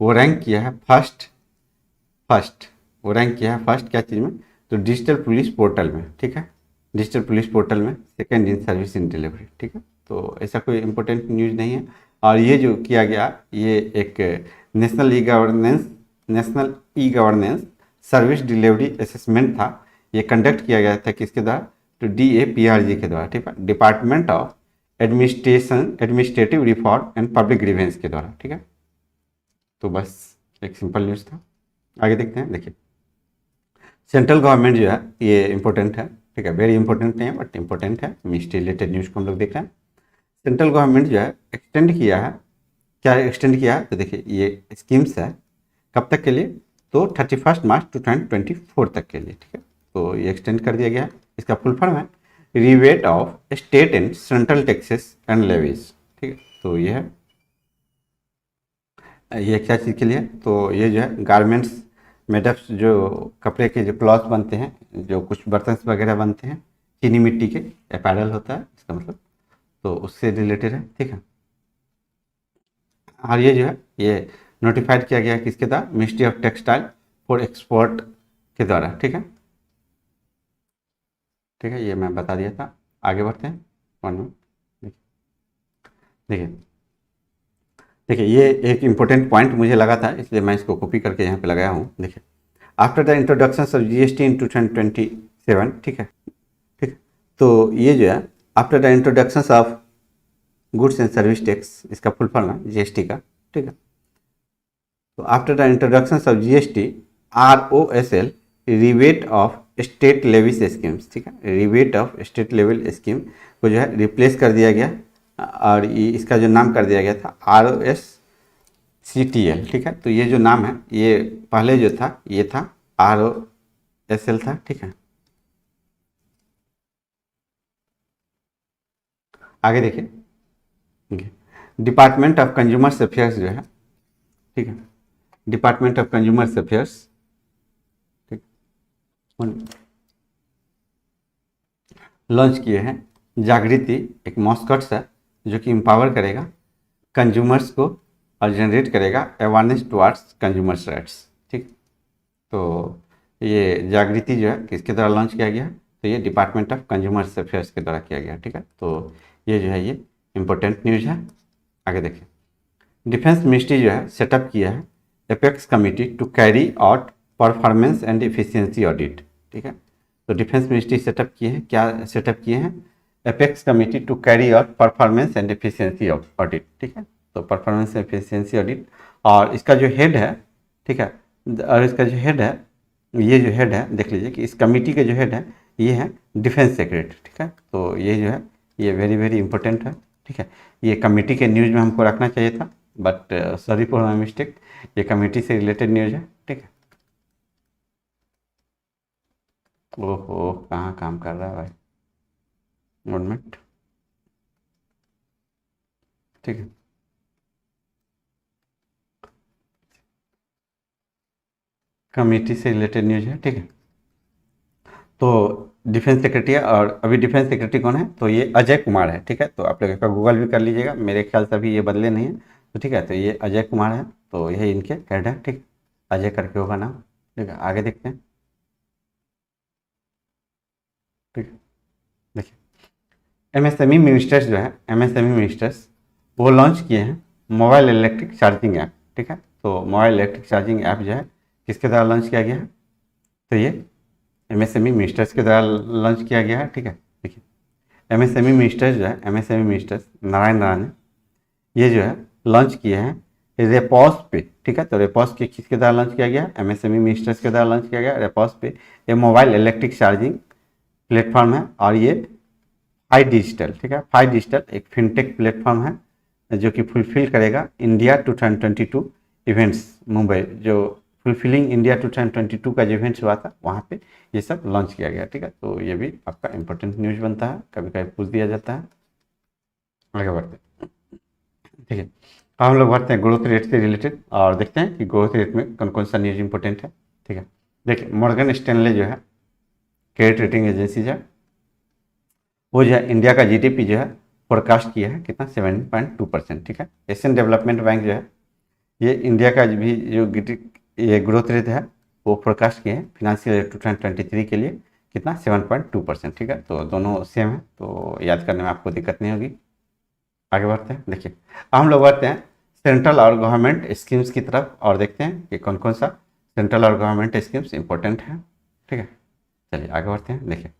वो रैंक किया है फर्स्ट वो रैंक किया है फर्स्ट क्या चीज़ में, तो डिजिटल पुलिस पोर्टल में, ठीक है। डिजिटल पुलिस पोर्टल में second in service in delivery, ठीक है। तो ऐसा कोई इंपॉर्टेंट न्यूज़ नहीं है। और ये जो किया गया ये एक national e governance service delivery assessment था। ये कंडक्ट किया गया था किसके द्वारा, तो DAPRG के द्वारा, ठीक है, department of administrative reform and public grievance के द्वारा, ठीक है। तो बस एक सिंपल न्यूज़ था। आगे देखते हैं। देखिए सेंट्रल गवर्नमेंट जो है ये इंपॉर्टेंट है, ठीक है, वेरी इंपॉर्टेंट नहीं है बट इंपॉर्टेंट है। मिनिस्ट्री रिलेटेड न्यूज़ को हम लोग देख रहे हैं। सेंट्रल गवर्नमेंट जो है एक्सटेंड किया है, क्या एक्सटेंड किया है, तो देखिए ये स्कीम्स है कब तक के लिए, तो 31 मार्च 2024 तक के लिए, ठीक है। तो ये एक्सटेंड कर दिया गया है। इसका फुल फॉर्म है rebate of state and central taxes and levies, ठीक है। तो ये है, ये क्या चीज़ के लिए, तो ये जो है गारमेंट्स मेडअप्स, जो कपड़े के जो क्लॉथ बनते हैं, जो कुछ बर्तन वगैरह बनते हैं चीनी मिट्टी के, अपैरल होता है इसका मतलब, तो उससे रिलेटेड है, ठीक है। और ये जो है ये नोटिफाइड किया गया किसके द्वारा, ministry of textile for export के द्वारा, ठीक है। ठीक है, ये मैं बता दिया था। आगे बढ़ते हैं 1 मिनट। देखिए देखिए ये एक इम्पोर्टेंट पॉइंट मुझे लगा था, इसलिए मैं इसको कॉपी करके यहाँ पे लगाया हूँ। देखिए after the introduction of GST in 2027, ठीक है, ठीक। तो ये जो है after the introduction of goods and service tax, इसका फुल फॉर्म है GST का, ठीक है। तो after the introduction of GST ROSL rebate of state levies schemes, ठीक है, rebate of state level scheme को जो है रिप्लेस कर दिया गया और इसका जो नाम कर दिया गया था ROSCTL, ठीक है। तो ये जो नाम है ये पहले जो था ये था ROSL था, ठीक है। आगे देखिए डिपार्टमेंट ऑफ कंज्यूमर्स अफेयर्स जो है, ठीक है, डिपार्टमेंट ऑफ कंज्यूमर्स अफेयर्स, ठीक, लॉन्च किए हैं जागृति, एक मॉस्कट्स है जो कि एम्पावर करेगा कंज्यूमर्स को और जनरेट करेगा अवेयरनेस टुवार्ड्स कंज्यूमर्स राइट्स, ठीक। तो ये जागृति जो है किसके द्वारा लॉन्च किया गया, तो ये डिपार्टमेंट ऑफ कंज्यूमर्स अफेयर्स के द्वारा किया गया, ठीक है। तो ये जो है ये इंपॉर्टेंट न्यूज़ है। आगे देखिए डिफेंस मिनिस्ट्री जो है सेटअप किया है apex committee to carry out performance and efficiency audit, ठीक है। तो डिफेंस मिनिस्ट्री सेटअप किए हैं, क्या सेटअप किए हैं, apex committee to carry out performance and efficiency audit, ठीक है। तो परफॉर्मेंस एंड एफिशिएंसी ऑडिट, और इसका जो हेड है, ठीक है, और इसका जो हेड है, ये जो हेड है देख लीजिए कि इस कमिटी के जो हेड है ये है डिफेंस सेक्रेटरी, ठीक है। तो ये जो है ये वेरी वेरी इंपॉर्टेंट है, ठीक है। ये कमिटी के न्यूज़ में हमको रखना चाहिए था but sorry for my mistake, ये कमिटी से रिलेटेड न्यूज़ है, ठीक है। ओहो कहाँ काम कर रहा है भाई, 1 मिनट, ठीक है। कमिटी से रिलेटेड न्यूज़ है, ठीक है। तो डिफेंस सेक्रेटरी है, और अभी डिफेंस सेक्रेटरी कौन है, तो ये अजय कुमार है, ठीक है। तो आप लोग एक बार गूगल भी कर लीजिएगा, मेरे ख्याल से अभी ये बदले नहीं है, तो ठीक है। तो ये अजय कुमार है, तो यही इनके हेड है, ठीक, अजय करके होगा नाम, ठीक है। आगे देखते हैं, ठीक है। देखिए MSME मिनिस्टर्स जो है, MSME मिनिस्टर्स वो लॉन्च किए हैं मोबाइल इलेक्ट्रिक चार्जिंग ऐप, ठीक है। तो मोबाइल इलेक्ट्रिक चार्जिंग ऐप जो है किसके द्वारा लॉन्च किया गया है, तो ये MSME मिनिस्टर्स के द्वारा लॉन्च किया गया है, ठीक है। देखिए MSME मिनिस्टर्स जो है, MSME मिनिस्टर्स नारायण राणे ये जो है लॉन्च किए हैं रेपॉस पे, ठीक है। तो रेपॉस के किसके द्वारा लॉन्च किया गया? एमएसएमई मिनिस्टर्स के द्वारा लॉन्च किया गया रेपॉस पे। ये मोबाइल इलेक्ट्रिक चार्जिंग प्लेटफॉर्म है और ये फाइव डिजिटल, ठीक है। फाइव डिजिटल एक फिनटेक प्लेटफॉर्म है जो कि फुलफिल करेगा इंडिया 2022 इवेंट्स मुंबई, जो फुलफिलिंग इंडिया 2022 का जो इवेंट्स हुआ था वहाँ पे ये सब लॉन्च किया गया, ठीक है। तो ये भी आपका इंपॉर्टेंट न्यूज़ बनता है, कभी कभी पूछ दिया जाता है। आगे बढ़ते हैं, ठीक है। अब हम लोग बढ़ते हैं ग्रोथ रेट से रिलेटेड और देखते हैं कि ग्रोथ रेट में कौन कौन सा न्यूज़ इंपॉर्टेंट है, ठीक है। देखिए मॉर्गन स्टैनले जो है क्रेडिट रेटिंग एजेंसी जो है वो जो है इंडिया का जीडीपी जो है फोरकास्ट किया है कितना 7.2%, ठीक है। एशियन डेवलपमेंट बैंक जो है ये इंडिया का भी जो ये ग्रोथ रेट है वो फोरकास्ट किए हैं फिनेंशियल ईयर 2023 के लिए कितना 7.2%, ठीक है। तो दोनों सेम है, तो याद करने में आपको दिक्कत नहीं होगी। आगे बढ़ते हैं, देखिए हम लोग बढ़ते हैं सेंट्रल और गवर्नमेंट स्कीम्स की तरफ और देखते हैं कि कौन कौन सा सेंट्रल और गवर्नमेंट स्कीम्स इंपॉर्टेंट है, ठीक है। चलिए आगे बढ़ते हैं,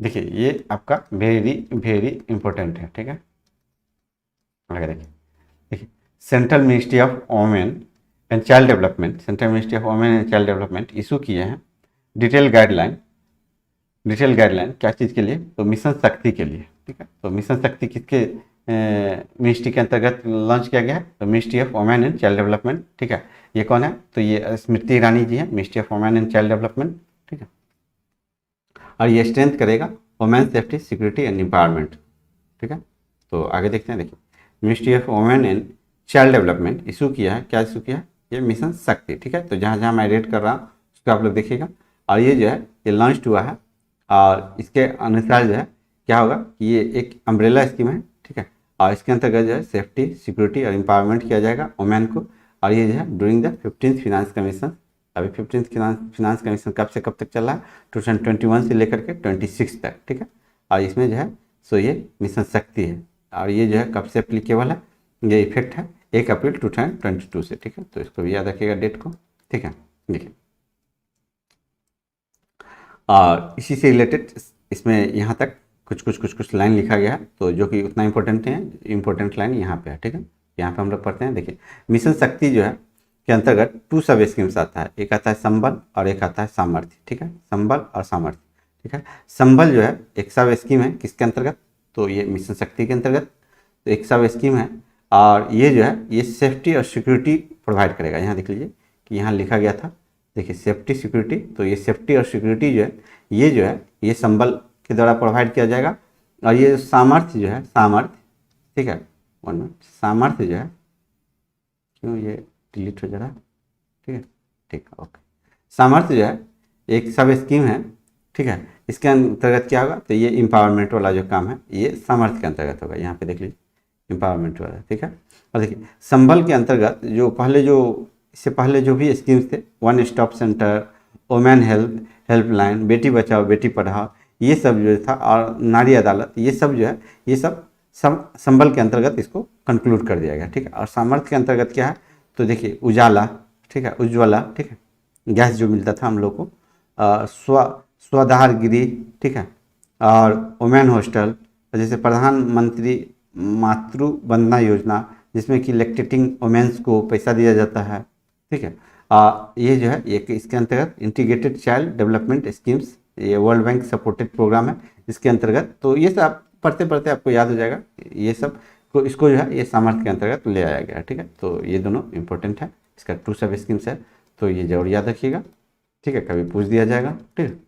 देखिए ये आपका वेरी वेरी इंपॉर्टेंट है, ठीक है। आगे देखिए central ministry of women and child development, central ministry of women and child development issue किए हैं डिटेल गाइडलाइन क्या चीज़ के लिए? तो मिशन शक्ति के लिए, ठीक है। तो मिशन शक्ति किसके मिनिस्ट्री के अंतर्गत लॉन्च किया गया है? तो ministry of women and child development, ठीक है। ये कौन है? तो ये स्मृति ईरानी जी है, ministry of women and child development, ठीक है। और ये स्ट्रेंथ करेगा women safety security and empowerment, ठीक है। तो आगे देखते हैं, देखिए ministry of women and child development issue किया है, क्या इशू किया है? ये मिशन शक्ति, ठीक है। तो जहाँ जहाँ मैं रेड कर रहा हूँ उसको आप लोग देखिएगा। और ये जो है ये लॉन्च हुआ है और इसके अनुसार जो है क्या होगा कि ये एक अम्ब्रेला स्कीम है, ठीक है। और इसके अंतर्गत जो है सेफ्टी सिक्योरिटी और एम्पावरमेंट किया जाएगा वुमेन को। और ये जो है during the 15th finance commission, अभी 15th फिनांस कमीशन कब से कब तक चल रहा है? 2021 से लेकर के 26 तक, ठीक है। और इसमें जो है सो ये मिशन शक्ति है और ये जो है कब से एप्लीकेबल है? ये इफेक्ट है 1 अप्रैल 2022 से, ठीक है। तो इसको भी याद रखिएगा डेट को, ठीक है। देखिए और इसी से रिलेटेड इसमें यहाँ तक कुछ लाइन लिखा गया है, तो जो कि उतना इंपॉर्टेंट है, इंपॉर्टेंट लाइन यहाँ पे है, ठीक है। यहाँ पे हम लोग पढ़ते हैं, देखिए मिशन शक्ति जो है के अंतर्गत 2 सब स्कीम्स आता है, एक आता है संबल और एक आता है सामर्थ्य, ठीक है। संबल और सामर्थ्य, ठीक है। संबल जो है एक सब स्कीम है किसके अंतर्गत? तो ये मिशन शक्ति के अंतर्गत तो एक सब स्कीम है और ये जो है ये सेफ्टी और सिक्योरिटी प्रोवाइड करेगा। यहाँ देख लीजिए कि यहाँ लिखा गया था, देखिए सेफ्टी सिक्योरिटी, तो ये सेफ्टी और सिक्योरिटी जो है ये संबल के द्वारा प्रोवाइड किया जाएगा। और ये सामर्थ्य जो है सामर्थ्य, ठीक है, 1 मिनट, सामर्थ्य जो है क्यों ये डिलीट हो जा रहा है, ठीक है, ठीक है, ओके। सामर्थ्य जो है एक सब स्कीम है, ठीक है। इसके अंतर्गत क्या होगा? तो ये एम्पावरमेंट वाला जो काम है ये सामर्थ्य के अंतर्गत होगा, यहाँ पे देख लीजिए एम्पावरमेंट वाला, ठीक है। और देखिए संबल के अंतर्गत इससे पहले जो भी स्कीम्स थे, one stop centre, women helpline, Beti Bachao Beti Padhao, ये सब जो था, और नारी अदालत, ये सब जो है ये सब संबल के अंतर्गत इसको कंक्लूड कर दिया गया, ठीक है। और सामर्थ्य के अंतर्गत क्या है? तो देखिए उजाला, ठीक है, उज्ज्वला, ठीक है, गैस जो मिलता था हम लोग को, स्वधार गृह, ठीक है, और वुमेन हॉस्टल, जैसे प्रधानमंत्री मातृ वंदना योजना जिसमें कि लैक्टेटिंग वुमेन्स को पैसा दिया जाता है, ठीक है। ये जो है ये इसके अंतर्गत इंटीग्रेटेड चाइल्ड डेवलपमेंट स्कीम्स, ये वर्ल्ड बैंक सपोर्टेड प्रोग्राम है इसके अंतर्गत। तो ये सब पढ़ते पढ़ते आपको याद हो जाएगा, ये सब को इसको जो है ये सामर्थ्य के अंतर्गत ले आया गया, ठीक है। तो ये दोनों इंपॉर्टेंट है, इसका 2 सब स्कीम्स है, तो ये जरूर याद रखिएगा, ठीक है, कभी पूछ दिया जाएगा, ठीक है।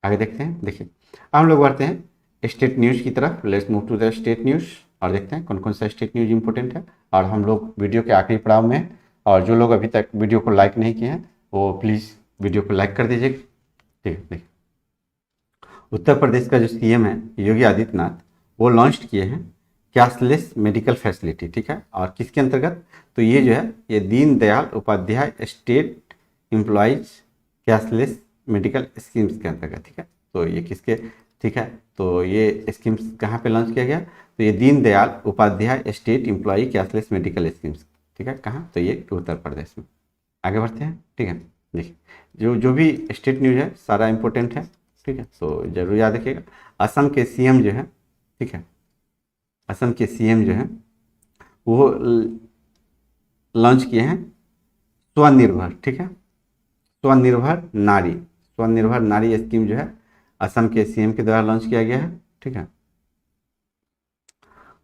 आगे देखते हैं, देखिए हम लोग बढ़ते हैं स्टेट न्यूज़ की तरफ। Let's move to the state news और देखते हैं कौन कौन सा स्टेट न्यूज़ इंपॉर्टेंट है। और हम लोग वीडियो के आखिरी पड़ाव में हैं, और जो लोग अभी तक वीडियो को लाइक नहीं किए हैं वो प्लीज़ वीडियो को लाइक कर दीजिए, ठीक है। देखिए उत्तर प्रदेश का जो सीएम है योगी आदित्यनाथ, वो लॉन्च किए हैं कैशलेस मेडिकल फैसिलिटी, ठीक है। और किसके अंतर्गत? तो ये जो है ये Deendayal Upadhyay state employees cashless medical schemes के अंतर्गत, ठीक है। तो ये किसके, ठीक है, तो ये स्कीम्स कहाँ पे लॉन्च किया गया? तो ये Deendayal Upadhyay state employee cashless medical schemes, ठीक है, कहाँ? तो ये उत्तर प्रदेश में। आगे बढ़ते हैं, ठीक है। देखिए जो भी स्टेट न्यूज़ है सारा इंपॉर्टेंट है, ठीक है, तो जरूर याद रखिएगा। असम के सीएम जो है, ठीक है, असम के सीएम जो है वो लॉन्च किए हैं स्वनिर्भर, ठीक है, स्वनिर्भर नारी स्कीम जो है असम के सीएम के द्वारा लॉन्च किया गया है, ठीक है।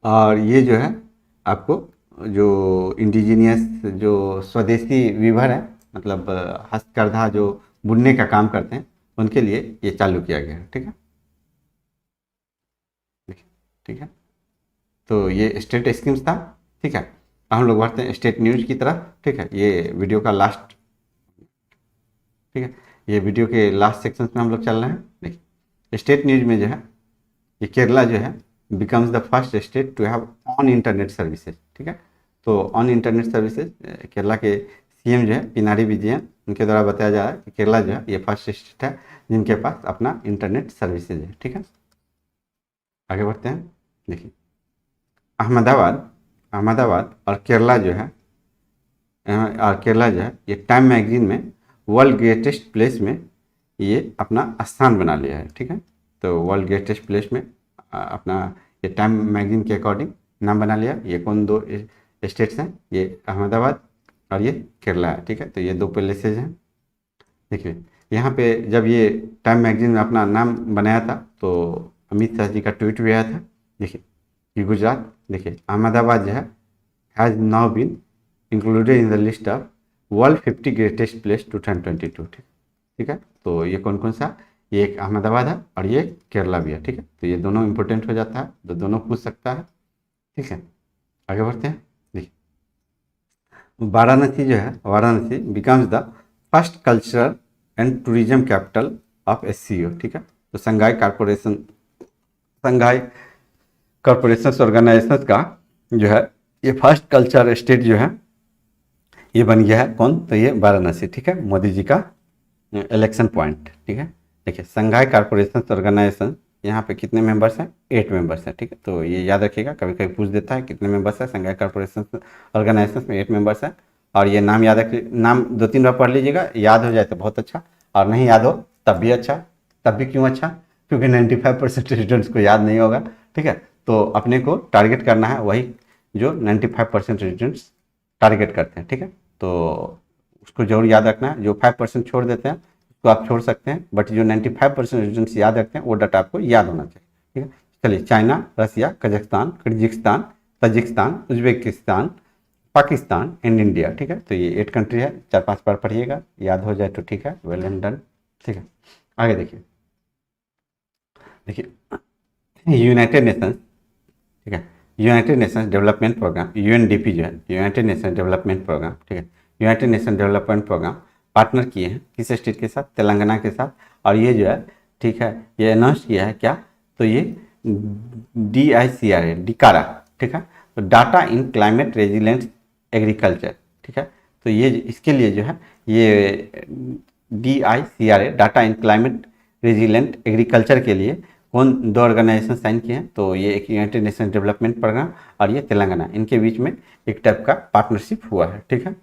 और ये जो है आपको जो इंडिजीनियस जो स्वदेशी वीवर है, मतलब हस्तकरघा जो बुनने का काम करते हैं, उनके लिए ये चालू किया गया है, ठीक है। ठीक है, तो ये स्टेट स्कीम्स था, ठीक है। अब हम लोग बढ़ते हैं स्टेट न्यूज की तरफ, ठीक है। ये वीडियो का लास्ट, ठीक है, ये वीडियो के लास्ट सेक्शन में हम लोग चल रहे हैं। देखिए स्टेट न्यूज में जो है ये केरला जो है becomes the first state to have on internet services, ठीक है। तो ऑन इंटरनेट सर्विसेज केरला के सीएम जो है पिनारी विजयन, उनके द्वारा बताया जा रहा है कि केरला जो है ये फर्स्ट स्टेट है जिनके पास अपना इंटरनेट सर्विसेज है, ठीक है। आगे बढ़ते हैं। देखिए अहमदाबाद और केरला जो है ये टाइम मैगजीन में वर्ल्ड ग्रेटेस्ट प्लेस में ये अपना स्थान बना लिया है, ठीक है। तो वर्ल्ड ग्रेटेस्ट प्लेस में अपना ये टाइम मैगजीन के अकॉर्डिंग नाम बना लिया। ये कौन दो स्टेट्स हैं? ये अहमदाबाद और ये केरला है, ठीक है। तो ये दो प्लेसेज हैं। देखिए यहाँ पे जब ये टाइम मैगजीन में अपना नाम बनाया था तो अमित शाह जी का ट्वीट भी आया था। देखिए ये गुजरात, देखिए अहमदाबाद जो है has now been included in the list of world 50 greatest place 2022, ठीक है। तो ये कौन कौन सा? ये एक अहमदाबाद है और ये केरला भी है, ठीक है। तो ये दोनों इंपॉर्टेंट हो जाता है, तो दोनों पूछ सकता है, ठीक है। आगे बढ़ते हैं। देखिए वाराणसी जो है, Varanasi becomes the first cultural and tourism capital of SCO, ठीक है। तो संघाई कॉरपोरेशन ऑर्गेनाइजेशन का जो है ये फर्स्ट कल्चर स्टेट जो है ये बन गया है। कौन? तो ये वाराणसी, ठीक है, मोदी जी का इलेक्शन पॉइंट, ठीक है। देखिए संघाई कॉरपोरेशन ऑर्गेनाइजेशन, यहाँ पे कितने मेंबर्स हैं? 8 मेंबर्स हैं, ठीक है। तो ये याद रखिएगा, कभी कभी पूछ देता है कितने मेंबर्स है। संघाई कॉरपोरेशन ऑर्गेनाइजेशन में 8 मेंबर्स हैं। और ये नाम याद रखिए, नाम 2-3 बार पढ़ लीजिएगा, याद हो जाए तो बहुत अच्छा, और नहीं याद हो तब भी अच्छा। तब भी क्यों अच्छा? क्योंकि 95% स्टूडेंट्स को याद नहीं होगा, ठीक है। तो अपने को टारगेट करना है वही जो 95% स्टूडेंट्स टारगेट करते हैं, ठीक है। तो उसको जरूर याद रखना है। जो 5% छोड़ देते हैं उसको आप छोड़ सकते हैं, बट जो 95% स्टूडेंट्स याद रखते हैं वो डाटा आपको याद होना चाहिए, ठीक है। चलिए China, Russia, Kazakhstan, Kyrgyzstan, Tajikistan, Uzbekistan, Pakistan and India, ठीक है। तो ये 8 कंट्री है। 4-5 बार पढ़िएगा, याद हो जाए तो ठीक है, वेल एंड डन, ठीक है। आगे देखिए यूनाइटेड नेशंस, ठीक है, United Nations development programme, UNDP जो है यूनाइटेड नेशन डेवलपमेंट प्रोग्राम, ठीक है। United Nation development programme partner किए हैं किस स्टेट के साथ? तेलंगाना के साथ। और ये जो है, ठीक है, ये अनाउंस किया है क्या? तो ये DICRA, डिकारा, ठीक है। तो data in climate resilient agriculture, ठीक है। तो ये इसके लिए जो है ये DICRA, data in climate resilient agriculture के लिए कौन दो ऑर्गेनाइजेशन साइन किए हैं? तो ये एक यूनाइटेड नेशन डेवलपमेंट प्रोग्राम और ये तेलंगाना, इनके बीच में एक टाइप का पार्टनरशिप हुआ है, ठीक है।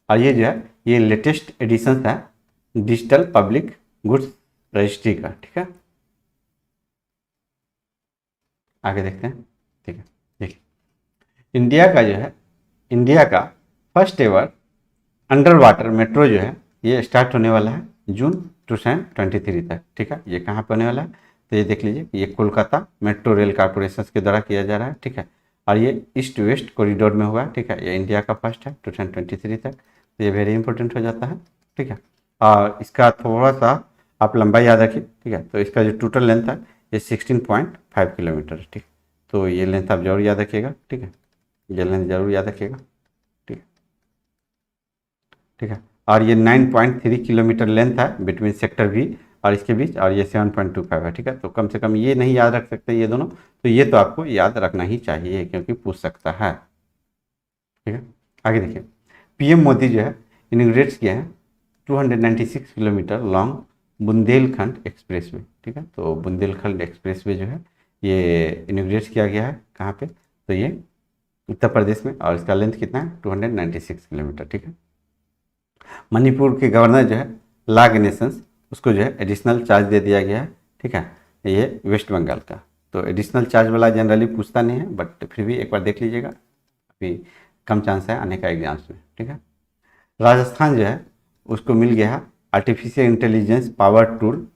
और ये जो है ये लेटेस्ट एडिशन है डिजिटल पब्लिक गुड्स रजिस्ट्री का, ठीक है। आगे देखते हैं, ठीक है। देखिए इंडिया का first ever under water metro जो है ये स्टार्ट होने वाला है जून 2023 तक, ठीक है। ये कहाँ पर होने वाला है? तो ये देख लीजिए, ये कोलकाता मेट्रो रेल कॉर्पोरेशन के द्वारा किया जा रहा है, ठीक है। और ये ईस्ट वेस्ट कॉरिडोर में हुआ है, ठीक है। ये इंडिया का फर्स्ट है 2023 तक, तो ये वेरी इंपॉर्टेंट हो जाता है, ठीक है। और इसका थोड़ा सा आप लंबाई याद रखिए, ठीक है। तो इसका जो टोटल लेंथ है ये 16.5 किलोमीटर है, ठीक। तो ये लेंथ आप जरूर याद रखिएगा, ठीक है। ये लेंथ जरूर याद रखिएगा, ठीक है, ठीक है। और ये 9.3 किलोमीटर लेंथ है बिटवीन सेक्टर बी और इसके बीच, और ये 7.25 है, ठीक है। तो कम से कम ये नहीं याद रख सकते ये दोनों, तो ये तो आपको याद रखना ही चाहिए क्योंकि पूछ सकता है, ठीक है। आगे देखिए PM मोदी जो है इनोग्रेट किया है 296 किलोमीटर लॉन्ग बुंदेलखंड एक्सप्रेसवे, ठीक है। तो बुंदेलखंड एक्सप्रेसवे जो है ये इनोग्रेट किया गया है कहाँ पे? तो ये उत्तर प्रदेश में, और इसका लेंथ कितना है? 296 किलोमीटर, ठीक है। मणिपुर के गवर्नर जो है ला गणेशन, उसको जो है एडिशनल चार्ज दे दिया गया है, ठीक है। ये वेस्ट बंगाल का, तो एडिशनल चार्ज वाला जनरली पूछता नहीं है, बट फिर भी एक बार देख लीजिएगा, काफ़ी कम चांस है आने का एग्जाम्स में, ठीक है। राजस्थान जो है उसको मिल गया है artificial intelligence power tool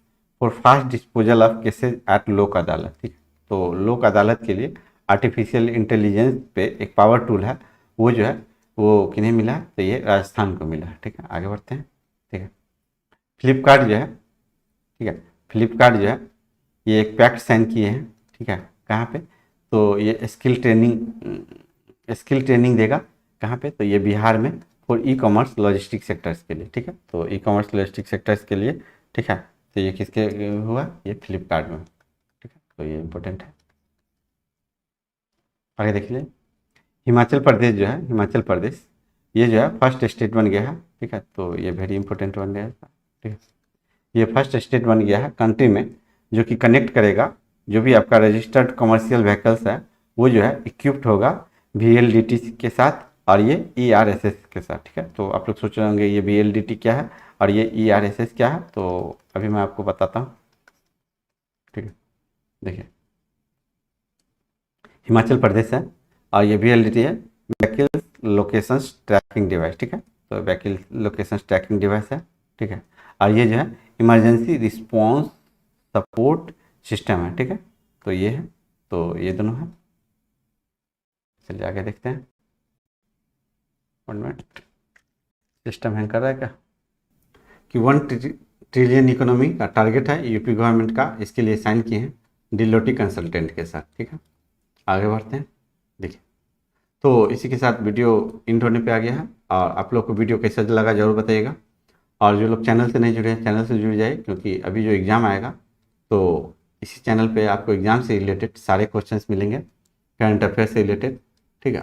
for fast disposal of cases at Lok Adalat, ठीक है। तो लोक अदालत के लिए आर्टिफिशियल इंटेलिजेंस पे एक पावर टूल है, वो जो है वो किन्हें मिला है, तो ये राजस्थान को मिला है, ठीक है। आगे बढ़ते हैं, ठीक है। फ्लिपकार्ट जो है, ठीक है, फ्लिपकार्ट जो है ये एक पैक्ट साइन किए हैं, ठीक है। कहाँ पे, तो ये स्किल ट्रेनिंग देगा, कहाँ पे, तो ये बिहार में for e commerce logistic sectors के लिए, ठीक है। तो ई कॉमर्स लॉजिस्टिक सेक्टर्स के लिए, ठीक है। तो ये किसके हुआ, ये फ्लिपकार्ट में, ठीक है। तो ये इंपॉर्टेंट है। आगे देख लीजिए, हिमाचल प्रदेश जो है, हिमाचल प्रदेश ये जो है फर्स्ट स्टेट बन गया है, ठीक है। तो ये वेरी इंपॉर्टेंट बन गया है, ठीक है। ये फर्स्ट स्टेट बन गया है कंट्री में जो कि कनेक्ट करेगा जो भी आपका रजिस्टर्ड कमर्शियल व्हीकल्स है, वो जो है इक्विप्ड होगा VLDT के साथ और ये ERSS के साथ, ठीक है। तो आप लोग सोच रहे होंगे ये VLDT क्या है और ये ERSS क्या है, तो अभी मैं आपको बताता हूँ, ठीक है। देखिए, हिमाचल प्रदेश है और ये VLDT है, व्हीकल लोकेशन ट्रैकिंग डिवाइस, ठीक है। तो व्हीकल लोकेशन ट्रैकिंग डिवाइस है, ठीक है। और ये जो है इमरजेंसी रिस्पॉन्स सपोर्ट सिस्टम है, ठीक है। तो ये है, तो ये दोनों है। चलिए आगे देखते हैं। 1 मिनट, सिस्टम हैंग कर रहा है क्या, कि 1 ट्रिलियन इकोनॉमी का टारगेट है यूपी गवर्नमेंट का, इसके लिए साइन किए हैं डिलोटी कंसल्टेंट के साथ, ठीक है। आगे बढ़ते हैं, देखिए। तो इसी के साथ वीडियो इंड होने पे आ गया है, और आप लोग को वीडियो कैसा लगा ज़रूर बताइएगा। और जो लोग चैनल से नहीं जुड़े हैं, चैनल से जुड़ जाइए, क्योंकि अभी जो एग्ज़ाम आएगा तो इसी चैनल पे आपको एग्ज़ाम से रिलेटेड सारे क्वेश्चंस मिलेंगे, करंट अफेयर से रिलेटेड, ठीक है।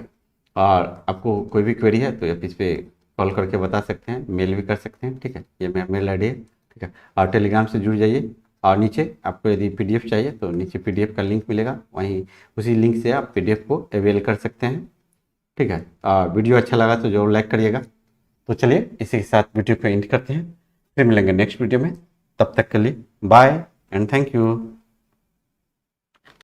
और आपको कोई भी क्वेरी है तो आप इस पर कॉल करके बता सकते हैं, मेल भी कर सकते हैं, ठीक है। ये मेरा मेल ID है, ठीक है। और टेलीग्राम से जुड़ जाइए, और नीचे आपको यदि PDF चाहिए तो नीचे PDF का लिंक मिलेगा, वहीं उसी लिंक से आप PDF को अवेल कर सकते हैं, ठीक है। वीडियो अच्छा लगा तो जरूर लाइक करिएगा। तो चलिए इसी के साथ वीडियो को एंड करते हैं, फिर मिलेंगे नेक्स्ट वीडियो में। तब तक के लिए बाय एंड थैंक यू।